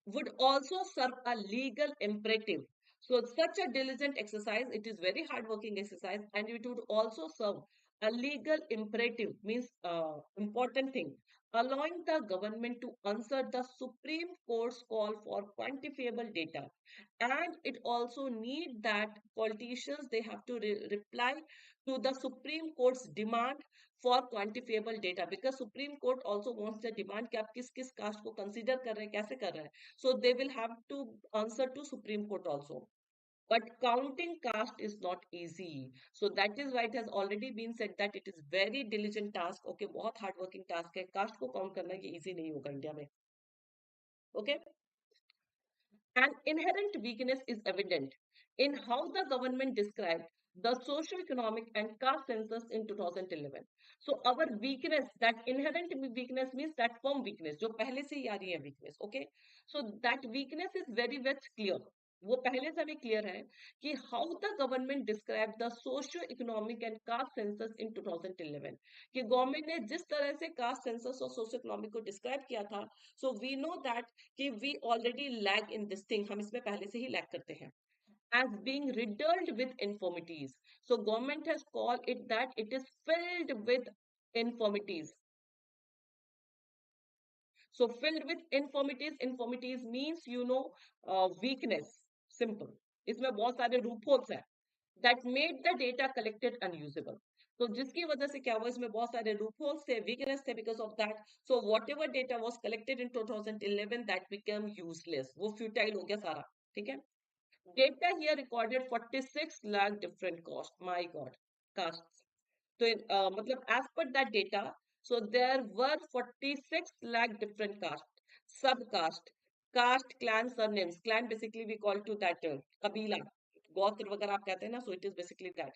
Would also serve a legal imperative. So such a diligent exercise, it is very hard working exercise, and it would also serve a legal imperative, means important thing, allowing the government to answer the Supreme Court's call for quantifiable data. And it also need that politicians, they have to reply to the Supreme Court's demand for quantifiable data, because Supreme Court also wants the demand कि आप किस किस cast को consider कर रहे हैं, कैसे कर रहे हैं. So they will have to answer to Supreme Court also. But counting caste is not easy. So that is why it has already been said that it is very diligent task. Okay, बहुत hard working task है. Caste को count करना ये easy नहीं होगा India में. Okay. An inherent weakness is evident in how the government described the socio-economic and caste census in 2011. So our weakness, that inherent weakness means that firm weakness, जो पहले से ही आ रही है weakness, okay? So that weakness is very much clear. वो पहले से भी clear है कि how the government described the socio-economic and caste census in 2011, कि गवर्नमेंट ने जिस तरह से कास्ट सेंसस और सोशो इकोनॉमिक को डिस्क्राइब किया था, सो वी नो दैट कि we already lag in this thing, हम इसमें पहले से ही lag करते हैं, as being riddled with infirmities. So government has called it that it is filled with infirmities. So filled with infirmities, infirmities means weakness. Simple. इसमें बहुत सारे loopholes हैं that made the data collected unusable. तो जिसकी वजह से क्या हुआ, इसमें बहुत सारे loopholes थे, weakness थे, because of that. So whatever data was collected in 2011, that became useless. वो futile हो गया सारा. ठीक है? Data here recorded 46 lakh different costs. My God, casts. So, मतलब as per that data, so there were 46 lakh different caste, subcaste, caste, clan, surnames. Clan basically we call to that kabila, गोत्र वगैरह आप कहते हैं ना, so it is basically that,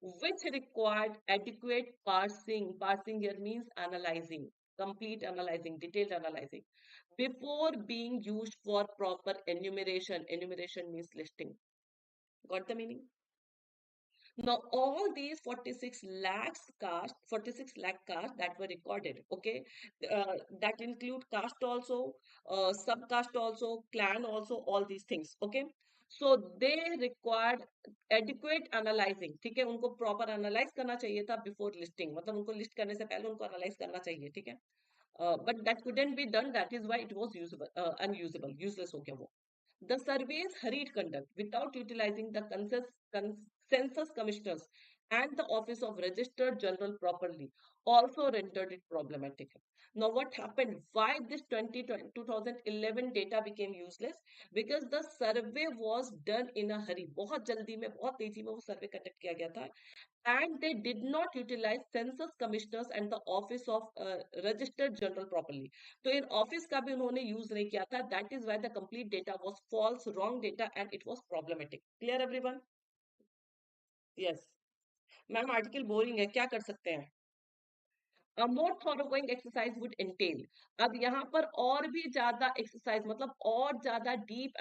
which required adequate parsing. Parsing here means analyzing, complete analyzing, detailed analyzing, before being used for proper enumeration. Enumeration means listing. Got the meaning? Now, all these 46 lakh caste that were recorded, okay, that include caste also, subcaste also, clan also, all these things, okay. So they required adequate analyzing, ठीक है, उनको proper analyze करना चाहिए था before listing, मतलब उनको list करने से पहले उनको analyze करना चाहिए, ठीक है. But that couldn't be done. That is why it was unusable, useless हो गया वो. The survey's hurried conduct without utilizing the census commissioners and the Office of Registered General properly also rendered it problematic. Now, what happened? Why this 2011 data became useless? Because the survey was done in a hurry. बहुत जल्दी में, बहुत तेजी में वो survey conduct किया गया था, and they did not utilize census commissioners and the office of registered general properly. So in office का भी उन्होंने use नहीं किया था. That is why the complete data was false, wrong data, and it was problematic. Clear everyone? Yes. Ma'am article boring है, क्या कर सकते हैं? A more thoroughgoing exercise would entail. अब यहाँ पर और भी ज्यादा exercise, मतलब और ज्यादा deep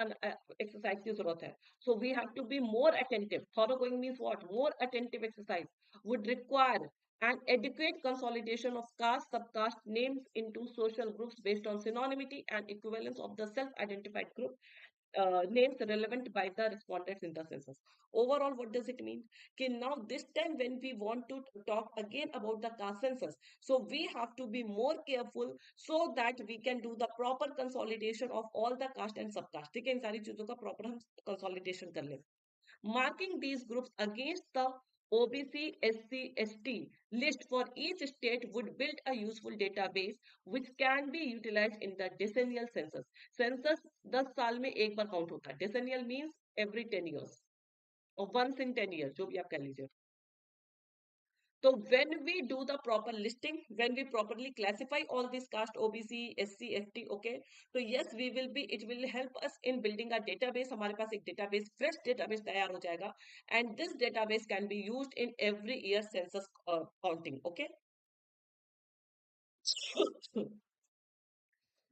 exercise की जरूरत है. So we have to be more attentive. Thoroughgoing means what? More attentive exercise would require an adequate consolidation of caste, subcaste names into social groups based on synonymity and equivalence of the self-identified group names relevant by the respondents in the census. Overall, what does it mean? Okay, now this time when we want to talk again about the caste census, so we have to be more careful so that we can do the proper consolidation of all the caste and subcaste. ठीक है, इन सारी चीजों का proper हम consolidation कर लें. Marking these groups against the OBC, SC, ST list for each state would build a useful database which can be utilized in the decennial census. Census 10 साल में एक बार काउंट होता है. Decennial means every 10 years or once in 10 years, जो भी आप कह लीजिए. So when we do the proper listing, when we properly classify all these caste OBC, SC, ST, okay, so yes, it will help us in building a database. हमारे पास एक database, fresh database तैयार हो जाएगा, and this database can be used in every year census counting, okay.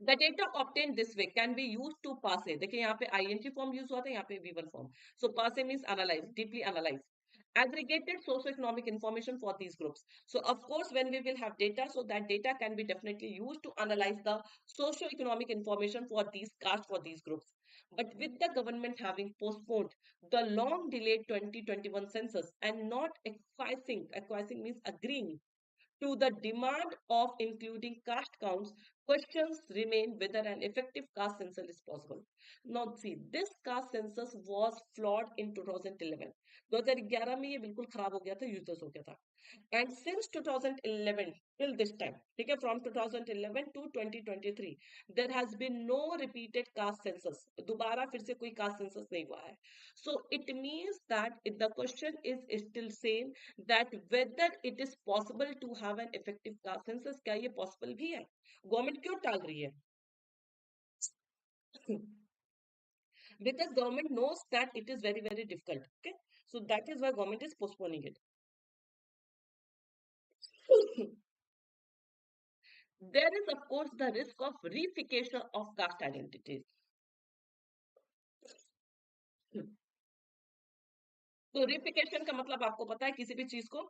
The data obtained this way can be used to pass it. देखिए यहाँ पे ing form use हुआ था, यहाँ पे V1 form. So pass means analyze, deeply analyze. Aggregated socio-economic information for these groups. So of course, when we will have data, so that data can be definitely used to analyze the socio-economic information for these caste, for these groups. But with the government having postponed the long delayed 2021 census and not acquiescing means agreeing to the demand of including caste counts, questions remain whether an effective caste census is possible. Now, see, this caste census was flawed in 2011. 2011 में ये बिल्कुल खराब हो गया था, useless हो गया था. And since 2011 till this time, okay, from 2011 to 2023, there has been no repeated caste census. दोबारा फिर से कोई caste census नहीं हुआ है. So it means that the question is still same, that whether it is possible to have an effective caste census. क्या ये possible भी है? Government क्यों टाल रही है? Because government knows that it is very very difficult. Okay, so that is why government is postponing it. There is, of course, the risk of reification of caste identities. तो reification का मतलब आपको पता है, किसी भी चीज को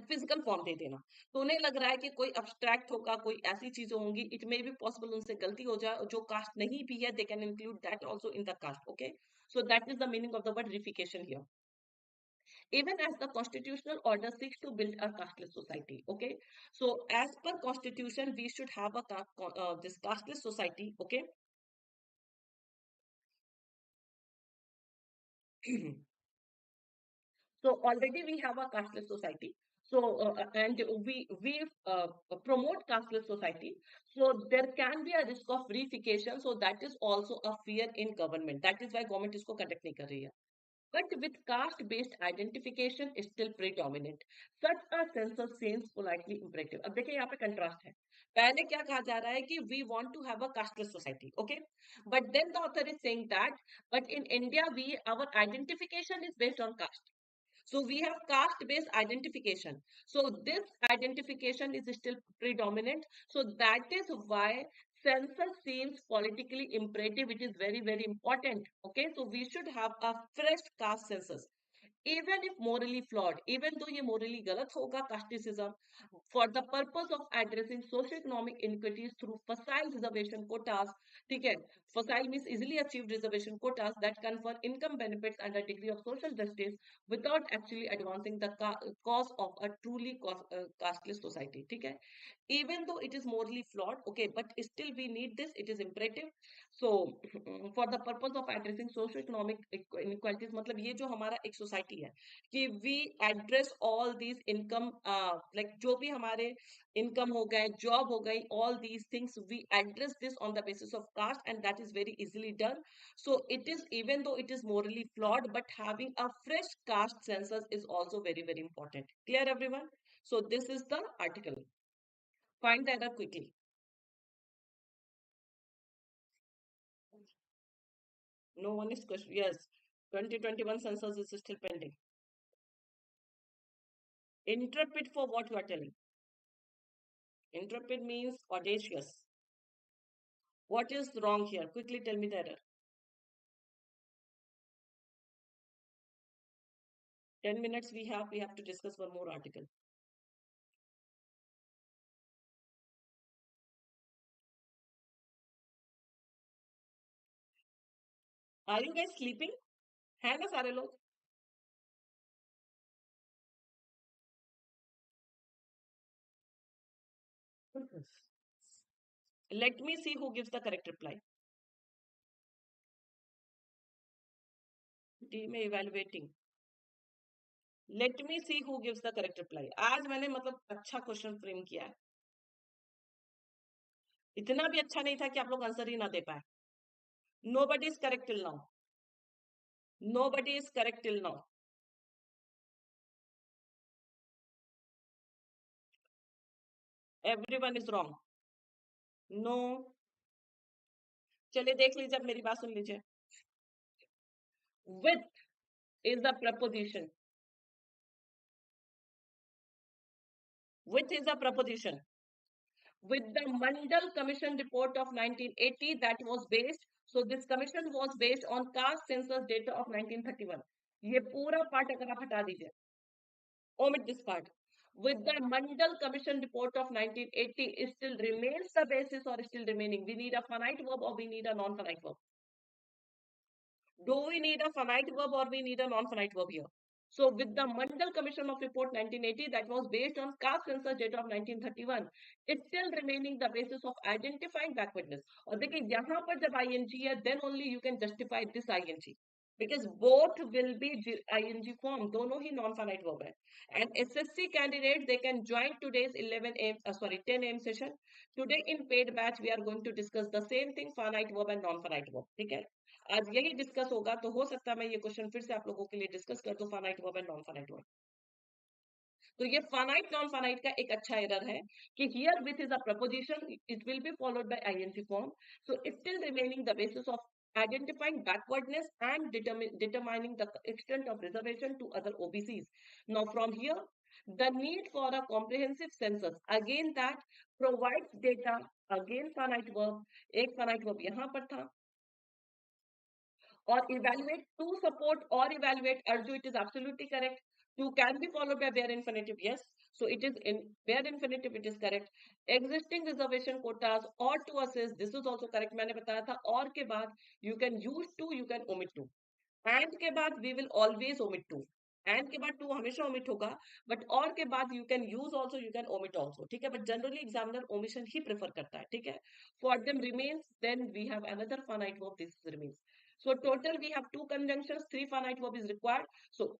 फिजिकल फॉर्म दे देना. तो उन्हें लग रहा है कि कोई अब्स्ट्रैक्ट होगा, कोई ऐसी चीजें होंगी, इट मे बी पॉसिबल उनसे गलती हो जाए, जो कास्ट नहीं भी है, they can include that also in the cost. Okay, so that is the meaning of the word reification here. Even as the constitutional order seeks to build a casteless society. Okay, so as per constitution we should have a this casteless society. Okay. So already we have a casteless society. So and we promote casteless society. So there can be a risk of reification. So that is also a fear in government. That is why government इसको conduct नहीं कर रही है. But with caste-based identification is still predominant. Such a census seems politely imperative. अब देखिए यहाँ पे contrast है. पहले क्या कहा जा रहा है कि we want to have a casteless society, okay? But then the author is saying that, but in India our identification is based on caste. So we have caste-based identification. So this identification is still predominant. So that is why census seems politically imperative. It is very, very important. Okay, so we should have a fresh caste census. Even if morally flawed, even though ये morally गलत होगा casteism, for the purpose of addressing socio-economic inequities through facile reservation quotas, ठीक है, facile means easily achieved reservation quotas that confer income benefits and a degree of social justice without actually advancing the cause of a truly casteless society, ठीक है. Even though it is morally flawed, okay, but still we need this, it is imperative. So for the purpose of addressing socio-economic inequalities, मतलब ये जो हमारा एक society है कि we address all these income, like जो भी हमारे income हो गए, job हो गई, all these things we address this on the basis of caste, and that is very easily done. So it is, even though it is morally flawed, but having a fresh caste census is also very very important. Clear everyone? So this is the article. Find the error quickly. No one is question. Yes, 2021 census is still pending. Intrepid for what you are telling. Intrepid means audacious. What is wrong here? Quickly tell me the error. 10 minutes we have to discuss one more article. Are you guys sleeping? है ना सारे लोग? Let me see who gives the correct reply. Team evaluating. Let me see who gives the correct reply. आज मैंने मतलब अच्छा question frame किया है. इतना भी अच्छा नहीं था कि आप लोग आंसर ही ना दे पाए. Nobody is correct till now. Nobody is correct till now. Everyone is wrong. No. चलिए देख लीजिए, अब मेरी बात सुन लीजिए. With is the preposition. With is the preposition. with the Mandal Commission report of 1980 that was based. So this commission was based on caste census data of 1931. ये पूरा part अगर आप हटा दीजिए, omit this part. With the Mandal Commission report of 1980, it still remains the basis or still remaining. We need a finite verb or we need a non-finite verb. Do we need a finite verb or we need a non-finite verb here? So with the Mandal Commission of Report 1980 that was based on caste census data of 1931, it's still remaining the basis of identifying backwardness. और देखिए यहाँ पर जब ing है, then only you can justify this ing. Because both will be ing form, दोनों ही non-finite verb है. And SSC candidates, they can join today's 11 a.m. 10 a.m. session. Today in paid batch, we are going to discuss the same thing, finite verb and non-finite verb. ठीक है? आज यही discuss होगा, तो हो सकता है मैं ये क्वेश्चन फिर से आप लोगों के लिए डिस्कस कर दूं, finite verb and non finite verb. तो ये फाइनाइट नॉन फाइनाइट का एक अच्छा एरर है कि here with is a preposition, it will be followed by ING form, so it still remaining the basis of identifying backwardness and determining the extent of reservation to other OBCs. Now from here, the need for a comprehensive census, again that provides data, again finite verb, एक finite verb यहाँ पर था, or evaluate to support or evaluate. Arju, it is absolutely correct. To can be followed by bare infinitive, yes. So it is in bare infinitive, it is correct. Existing reservation quotas or to assess, this is also correct. मैंने बताया था और के बाद you can use to, you can omit to. And के बाद we will always omit to. And के बाद to हमेशा omit होगा, but और के बाद you can use also, you can omit also, ठीक है? But generally examiner omission he prefer करता है, ठीक है? For them remains, then we have another finite verb, this remains. So total we have two conjunctions, three finite verb is required. So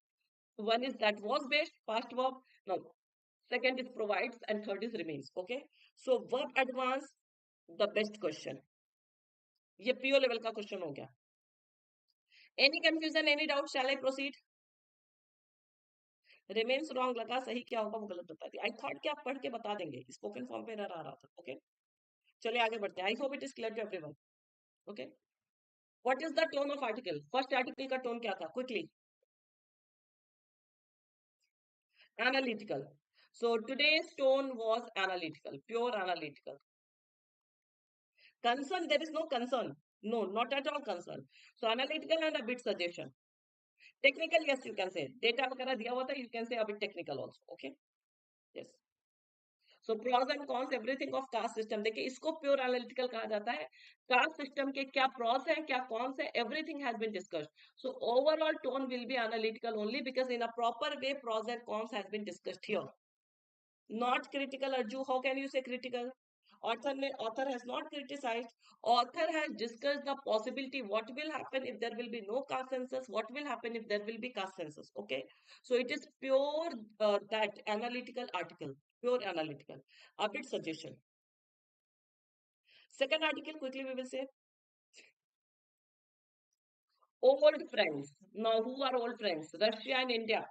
one is that was based, past verb. Now second is provides and third is remains. Okay. So verb advance, the best question. ये PO level का question हो गया. Any confusion, any doubt? Shall I proceed? Remains wrong लगा, सही क्या होगा वो गलत बता दी. I thought कि आप पढ़ के बता देंगे. Spoken form पे error आ रहा था. Okay. चलिए आगे बढ़ते हैं. I hope it is clear to everyone. Okay. What is the tone of article? First article का tone क्या था? Quickly. Analytical. So today's tone was analytical, pure analytical. Concern, there is no concern. No, not at all concern. So analytical and a bit suggestion. Technical, yes, you can say. Data वगैरह दिया हुआ था, you can say a bit technical also. Okay. Yes. So pros and cons, everything of caste system. देखिए इसको pure analytical कहा जाता है. Caste system के क्या pros हैं, क्या cons हैं, everything has been discussed. So overall tone will be analytical only because in a proper way pros and cons has been discussed here. Not critical, Arju. How can you say critical? Author has not criticized. Author has discussed the possibility what will happen if there will be no caste census, what will happen if there will be caste census. Okay, so it is pure that analytical article, pure analytical. A bit suggestion. Second article, quickly we will say. Old friends. Now, who are old friends? Russia and India.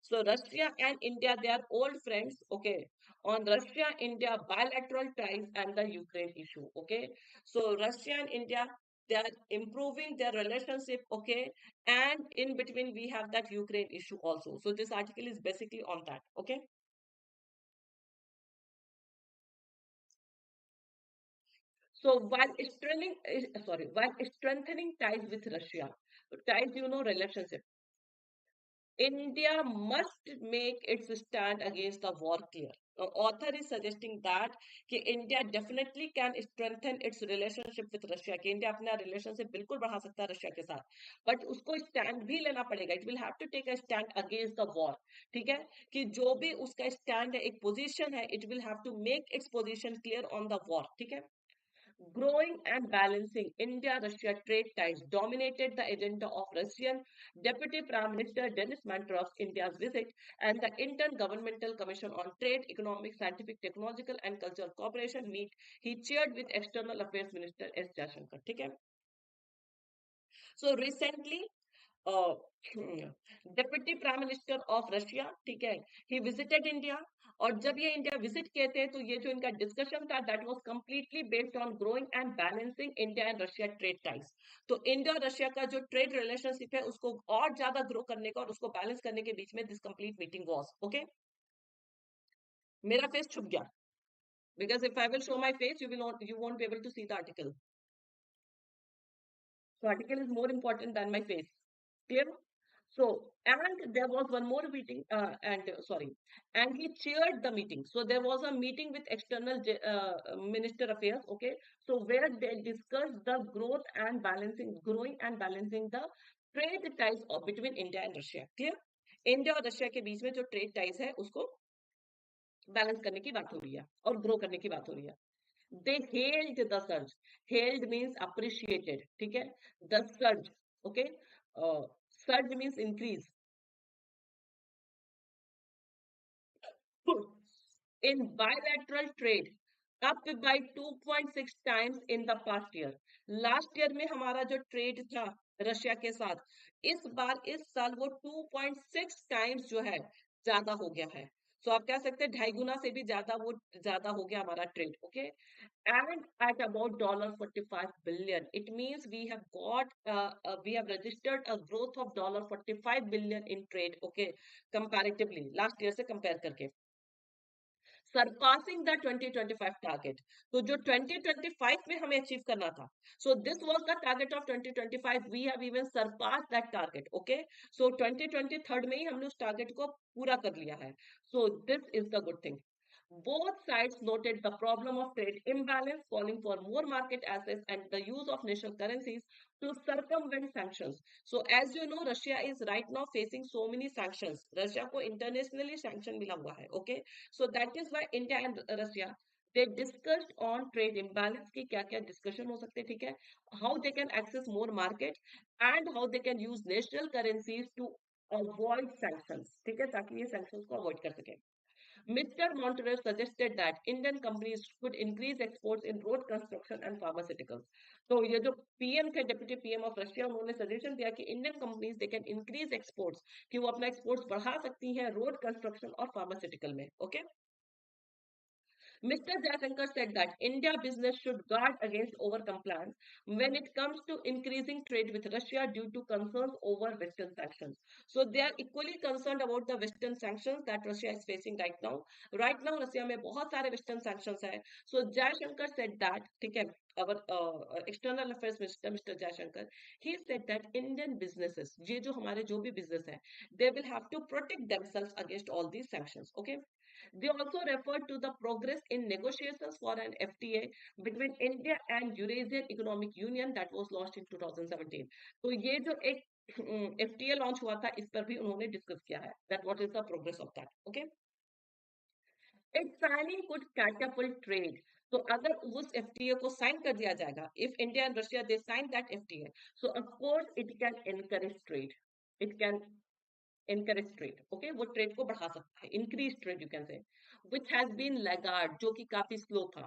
So Russia and India, they are old friends, okay, on Russia-India bilateral ties and the Ukraine issue, okay. So Russia and India, they are improving their relationship, okay, and in between we have that Ukraine issue also. So this article is basically on that, okay. So while strengthening ties with Russia, ties, you know, relationship. India must make its stand against the war clear. The author is suggesting that कि India definitely can strengthen its relationship with Russia. कि India अपना relationship बिल्कुल बढ़ा सकता है Russia के साथ, but उसको stand भी लेना पड़ेगा. It will have to take a stand against the war. ठीक है कि जो भी उसका stand है, एक position है, it will have to make its position clear on the war. ठीक है. Growing and balancing India-Russia trade ties dominated the agenda of Russian Deputy Prime Minister Denis Mantrov's India's visit and the Intergovernmental Commission on Trade, Economic, Scientific, Technological and Cultural Cooperation meet he chaired with External Affairs Minister S. Jaishankar. ठीक है? So recently, uh, Deputy Prime Minister of Russia, ठीक है, he visited India. और जब ये India visit किए थे तो ये जो इनका डिस्कशन था that was completely based on growing and balancing India and Russia trade ties. तो इंडिया और रशिया का जो ट्रेड रिलेशनशिप है उसको और ज्यादा ग्रो करने का और उसको बैलेंस करने के बीच में this complete meeting was. Okay, मेरा फेस छुप गया. Because if I will show my face, you won't be able to see the article. So article is more important than my face. Clear? So, and there was one more meeting, and he chaired the meeting. So there was a meeting with external minister affairs. Okay, so where they discussed the growing and balancing the trade ties between India and Russia. Clear? India और Russia के बीच में जो trade ties है उसको balance करने की बात हो रही है और ग्रो करने की बात हो रही है. They hailed the surge. Hailed means appreciated. ठीक है? The surge. Okay? Uh, Surge means increase. In bilateral trade, up by 2.6 times in the past year. Last year में हमारा जो ट्रेड था रशिया के साथ, इस बार इस साल वो 2.6 टाइम्स जो है ज्यादा हो गया है. So आप कह सकते हैं 2.5 गुना से भी ज्यादा हो गया हमारा trade. Okay, and at about $45 billion. It means we have registered a growth of $45 billion in trade. Okay, comparatively last year से compare करके. Surpassing the 2025 target. तो जो 2025 में हमें अचीव करना था, so this was the target of 2025. We have even surpassed that target. Okay, so 2023 में ही हमने उस टारगेट को पूरा कर लिया है. So this is the good thing. Both sides noted the problem of trade imbalance, calling for more market access and the use of national currencies to circumvent sanctions. So, as you know, Russia is right now facing so many sanctions. Russia को internationally sanction मिला हुआ है. Okay, so that is why India and Russia they discussed on trade imbalance की क्या-क्या discussion हो सकते हैं, ठीक है? How they can access more market and how they can use national currencies to avoid sanctions. ठीक है, ताकि ये sanctions को avoid कर सके. Mr. Monterey suggested that Indian companies could increase exports in road construction and pharmaceuticals. तो ये जो पीएम थे, डेप्यूटी पीएम ऑफ रशिया, उन्होंने सजेशन दिया कि Indian companies they can increase exports, कि वो अपना एक्सपोर्ट्स बढ़ा सकती हैं रोड कंस्ट्रक्शन और फार्मास्यूटिकल में. Okay, Mr. Jaishankar said that India business should guard against over-compliance when it comes to increasing trade with Russia due to concerns over Western sanctions. So they are equally concerned about the Western sanctions that Russia is facing right now. Right now, Russia में बहुत सारे Western sanctions हैं. So Jaishankar said that, ठीक है, our external affairs minister, Mr. Jaishankar, he said that Indian businesses, ये जो हमारे जो भी business हैं, they will have to protect themselves against all these sanctions. Okay. They also referred to the progress in negotiations for an FTA between India and Eurasian Economic Union that was launched in 2017. तो ये जो एक FTA launch हुआ था, इस पर भी उन्होंने discuss किया है. That what is the progress of that? Okay. Its signing could catapult trade. तो अगर उस FTA को sign कर दिया जाएगा, if India and Russia they sign that FTA, so of course it can encourage trade. It can encourage trade. Okay, वो trade को बढ़ा सकता है, increase trade you can say, which has been laggard, जो कि काफी slow था,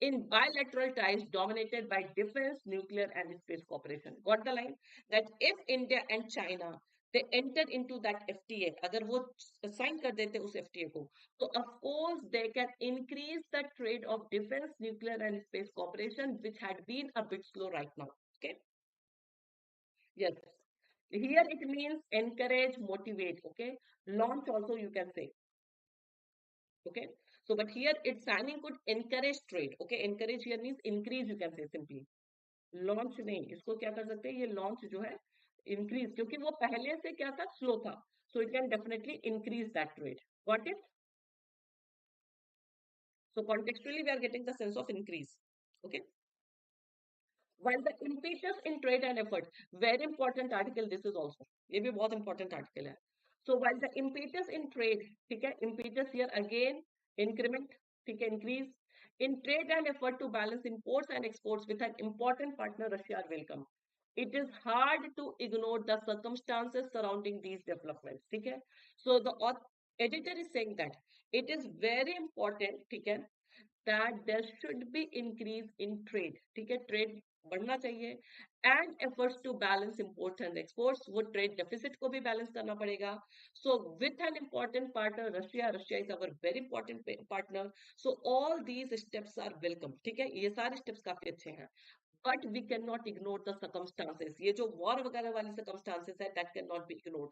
in bilateral ties dominated by defense, nuclear and space cooperation. Got the line? That if India and China they enter into that FTA, अगर वो sign कर देते उस FTA को, so of course they can increase the trade of defense, nuclear and space cooperation, which had been a bit slow right now. Okay. Yes. Here it means encourage, motivate. Okay. Launch also you can say. Okay. So, but here its signing could encourage trade. Okay. Encourage here means increase you can say simply. Launch नहीं, इसको क्या कर सकते हैं, ये launch जो है increase, क्योंकि वो पहले से क्या था, slow था. So it can definitely increase that trade. Got it? So contextually we are getting the sense of increase. Okay. While the impetus in trade and effort, very important article this is also, ये भी बहुत important article है. So while the impetus in trade, ठीक है, impetus here again increment, ठीक है, increase in trade and effort to balance imports and exports with an important partner Russia are welcome. It is hard to ignore the circumstances surrounding these developments. ठीक है, so the editor is saying that it is very important, ठीक है, that there should be increase in trade. ठीक है, trade बढ़ना चाहिए and efforts to balance imports and exports. वो trade deficit को भी balance करना पड़ेगा. So with an important partner Russia is our very important partner. So all these steps are welcome. ठीक है, ये सारे steps काफी अच्छे हैं. But we cannot ignore the circumstances. ये जो war वगैरह वाली circumstances है, that cannot be ignored.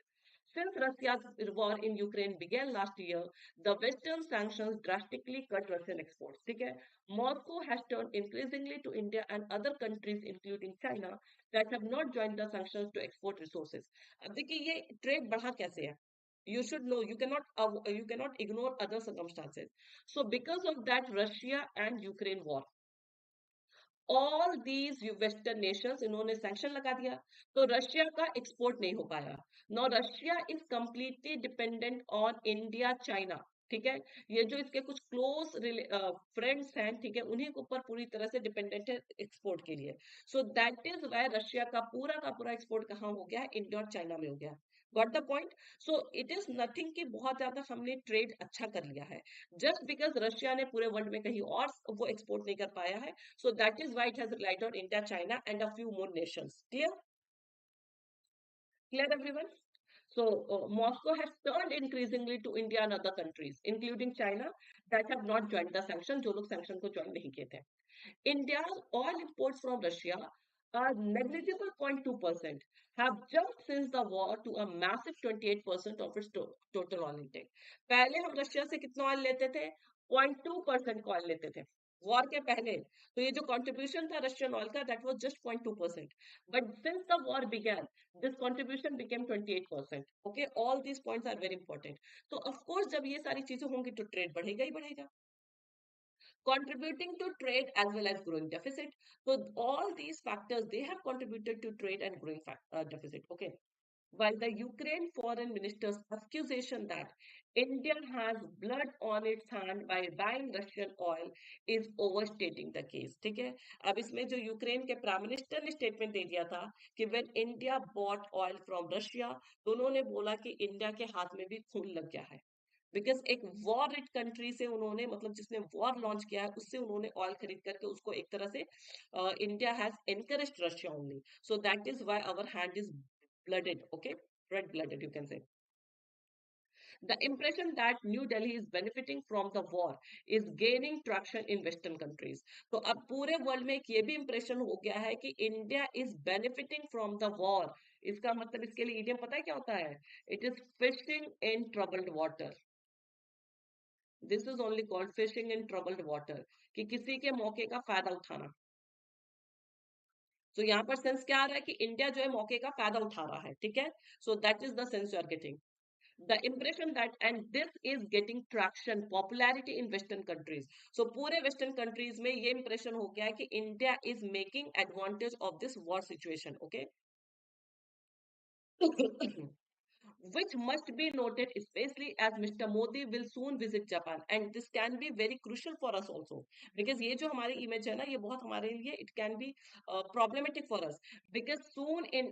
Since Russia's war in Ukraine began last year, the Western sanctions drastically cut Russian exports. ठीक है? Moscow has turned increasingly to India and other countries, including China, that have not joined the sanctions to export resources. अब देखिए ये trade बढ़ा कैसे है? You should know. You cannot ignore other circumstances. So because of that, Russia and Ukraine war, all these western nations इन्होंने sanction लगा दिया, तो रशिया का एक्सपोर्ट नहीं हो पाया. No Russia is completely dependent on India China. ठीक है, ये जो इसके कुछ क्लोज फ्रेंड्स हैं, ठीक है, उन्हीं के ऊपर पूरी तरह से डिपेंडेंट है एक्सपोर्ट के लिए. सो दैट इज वाई रशिया का पूरा एक्सपोर्ट कहाँ हो गया, इंडिया और चाइना में हो गया. Got the point. So it is nothing कि बहुत ज्यादा हमने ट्रेड अच्छा कर लिया है, जस्ट बिकॉज रशिया ने पूरे वर्ल्ड में कहीं और वो एक्सपोर्ट नहीं कर पाया है. So that is why it has relied on India, China, and a few more nations. Clear? Clear, everyone? So Moscow has turned increasingly to India and other countries, including China, that have not joined the sanction. जो लोग sanction को join नहीं किए थे. India's oil imports from Russia are negligible 0.2%, have jumped since the war to a massive 28% of its total oil intake. पहले हम Russia से कितना ऑयल लेते थे? 0.2% ऑयल लेते थे वॉर के पहले. तो ये जो कंट्रीब्यूशन था रशियन ऑयल का, that was just 0.2%. But since the war began, this contribution became 28%. Okay, all these points are very important. तो ऑफ कोर्स जब ये सारी चीजें होंगी तो ट्रेड बढ़ेगा ही बढ़ेगा, contributing to trade as well as growing deficit. So all these factors, they have contributed to trade and growing deficit. Okay. While the Ukraine foreign minister's accusation that India has blood on its hand by buying Russian oil is overstating the case. ठीक है, अब इसमें जो Ukraine के prime minister ने statement दे दिया था कि when India bought oil from Russia, तो उन्होंने बोला कि इंडिया के हाथ में भी खून लग गया है. बिकॉज एक वॉर रिट कंट्री से उन्होंने, मतलब जिसने वॉर लॉन्च किया है उससे उन्होंने ऑयल खरीद करके उसको एक तरह से India has encouraged Russia only. So that is why our hand is blooded. Okay, red blooded, you can say. The impression that New Delhi is benefiting from the war is gaining traction in Western countries. तो अब पूरे world में एक ये भी impression हो गया है कि India is benefiting from the war. इसका मतलब इसके लिए इडियम पता है क्या होता है? It is fishing in troubled water. This is only called fishing in troubled water, कि किसी के मौके का फायदा उठाना. तो यहाँ पर सेंस क्या आ रहा है कि इंडिया जो है मौके का फायदा उठा रहा है. ठीक है, so that is the sense you are getting. The impression that, and this is getting traction, popularity in Western countries. So पूरे Western countries में ये impression हो गया है कि India is making advantage of this war situation. Okay. Which must be noted, especially as Mr. Modi will soon visit Japan, and this can be very crucial for us also, because ये जो हमारी image है ना, ये बहुत हमारे लिए it can be problematic for us, because soon in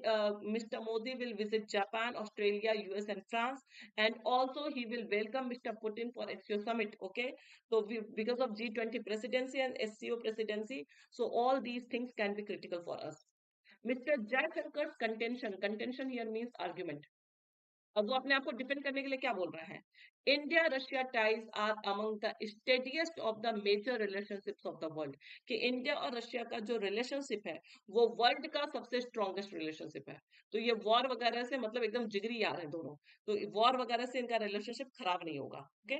Mr. Modi will visit Japan, Australia, US, and France, and also he will welcome Mr. Putin for SCO summit. Okay, so because of G20 presidency and SCO presidency, so all these things can be critical for us. Mr. Jayashankar's contention here means argument. अब वो अपने आप को defend करने के लिए क्या बोल रहा है? India Russia ties are among the steadiest of the major relationships of the world. कि इंडिया और रशिया का जो रिलेशनशिप है वो वर्ल्ड का सबसे स्ट्रॉन्गेस्ट रिलेशनशिप है. तो ये वॉर वगैरह से मतलब एकदम जिगरी यार है दोनों, तो वॉर वगैरह से इनका रिलेशनशिप खराब नहीं होगा. Okay,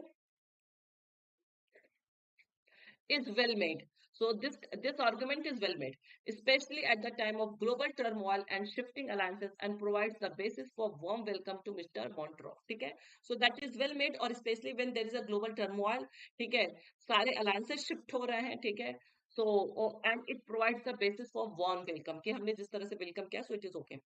is well made. So this argument is well made, especially at the time of global turmoil and shifting alliances, and provides the basis for warm welcome to Mr. Montreux. ठीक है, so that is well made, और especially when there is a global turmoil. ठीक है, सारे alliances shift हो रहे हैं. ठीक है, so and it provides the basis for warm welcome, कि हमने जिस तरह से welcome किया, so it is okay.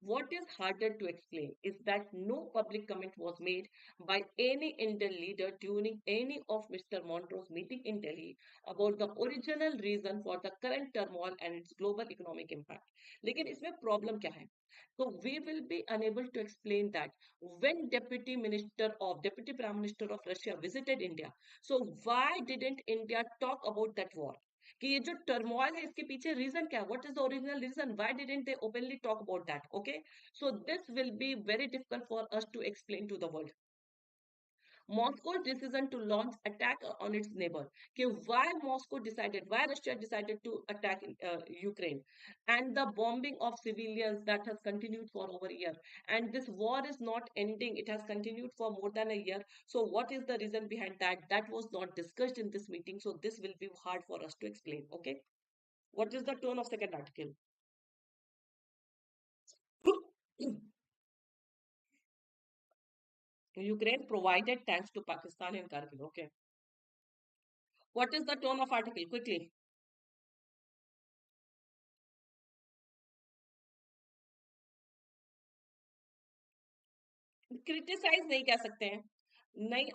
What is harder to explain is that no public comment was made by any Indian leader during any of Mr. Montreux's meeting in Delhi about the original reason for the current turmoil and its global economic impact. लेकिन इसमें problem क्या है? So we will be unable to explain that when Deputy Prime Minister of Russia visited India. So why didn't India talk about that war? कि ये जो turmoil है इसके पीछे रीजन क्या है? What is the original reason? Why didn't they openly talk about that? Okay, so this will be very difficult for us to explain to the world. Moscow's decision to launch attack on its neighbor. Okay, why Russia decided to attack Ukraine, and the bombing of civilians that has continued for over a year. And this war is not ending; it has continued for more than a year. So, what is the reason behind that? That was not discussed in this meeting. So, this will be hard for us to explain. Okay, what is the tone of second article? Ukraine provided tanks to Pakistan in Kargil. Okay. What is the tone of article? Quickly. Criticize नहीं कह सकते हैं. नहीं,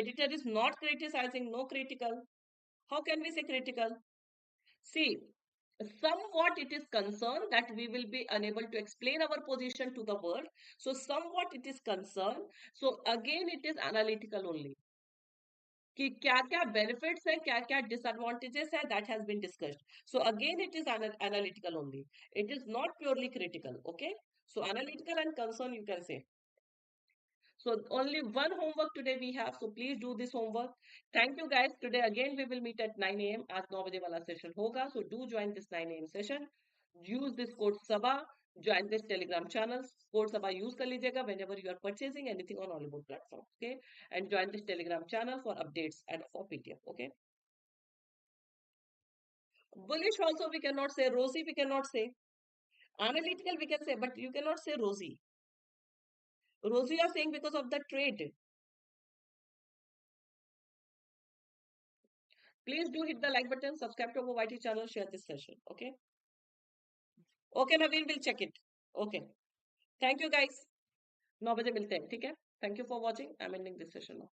editor is not criticizing, no critical. How can we say critical? See, somewhat it is concerned that we will be unable to explain our position to the world. So somewhat it is concerned. So again it is analytical only. कि क्या क्या benefits है, क्या क्या disadvantages है, that has been discussed. So again it is analytical only. It is not purely critical. Okay. So analytical and concern you can say. So only one homework today we have. So please do this homework. Thank you guys. Today again we will meet at 9 a.m. आज 9 बजे वाला session होगा. So do join this 9 a.m. session. Use this code Saba. Join this Telegram channel. Code Saba use कर लीजिएगा whenever you are purchasing anything on Oliveboard platform. Okay. And join this Telegram channel for updates and for PDF. Okay. Bullish also we cannot say. Rosy we cannot say. Analytical we can say, but you cannot say rosy. Rosy you are saying because of the trade. Please do hit the like button, subscribe to our YT channel, share this session. Okay. Okay, Naveen will check it. Okay. Thank you guys. 9 बजे मिलते हैं, ठीक है? Thank you for watching. I'm ending this session now.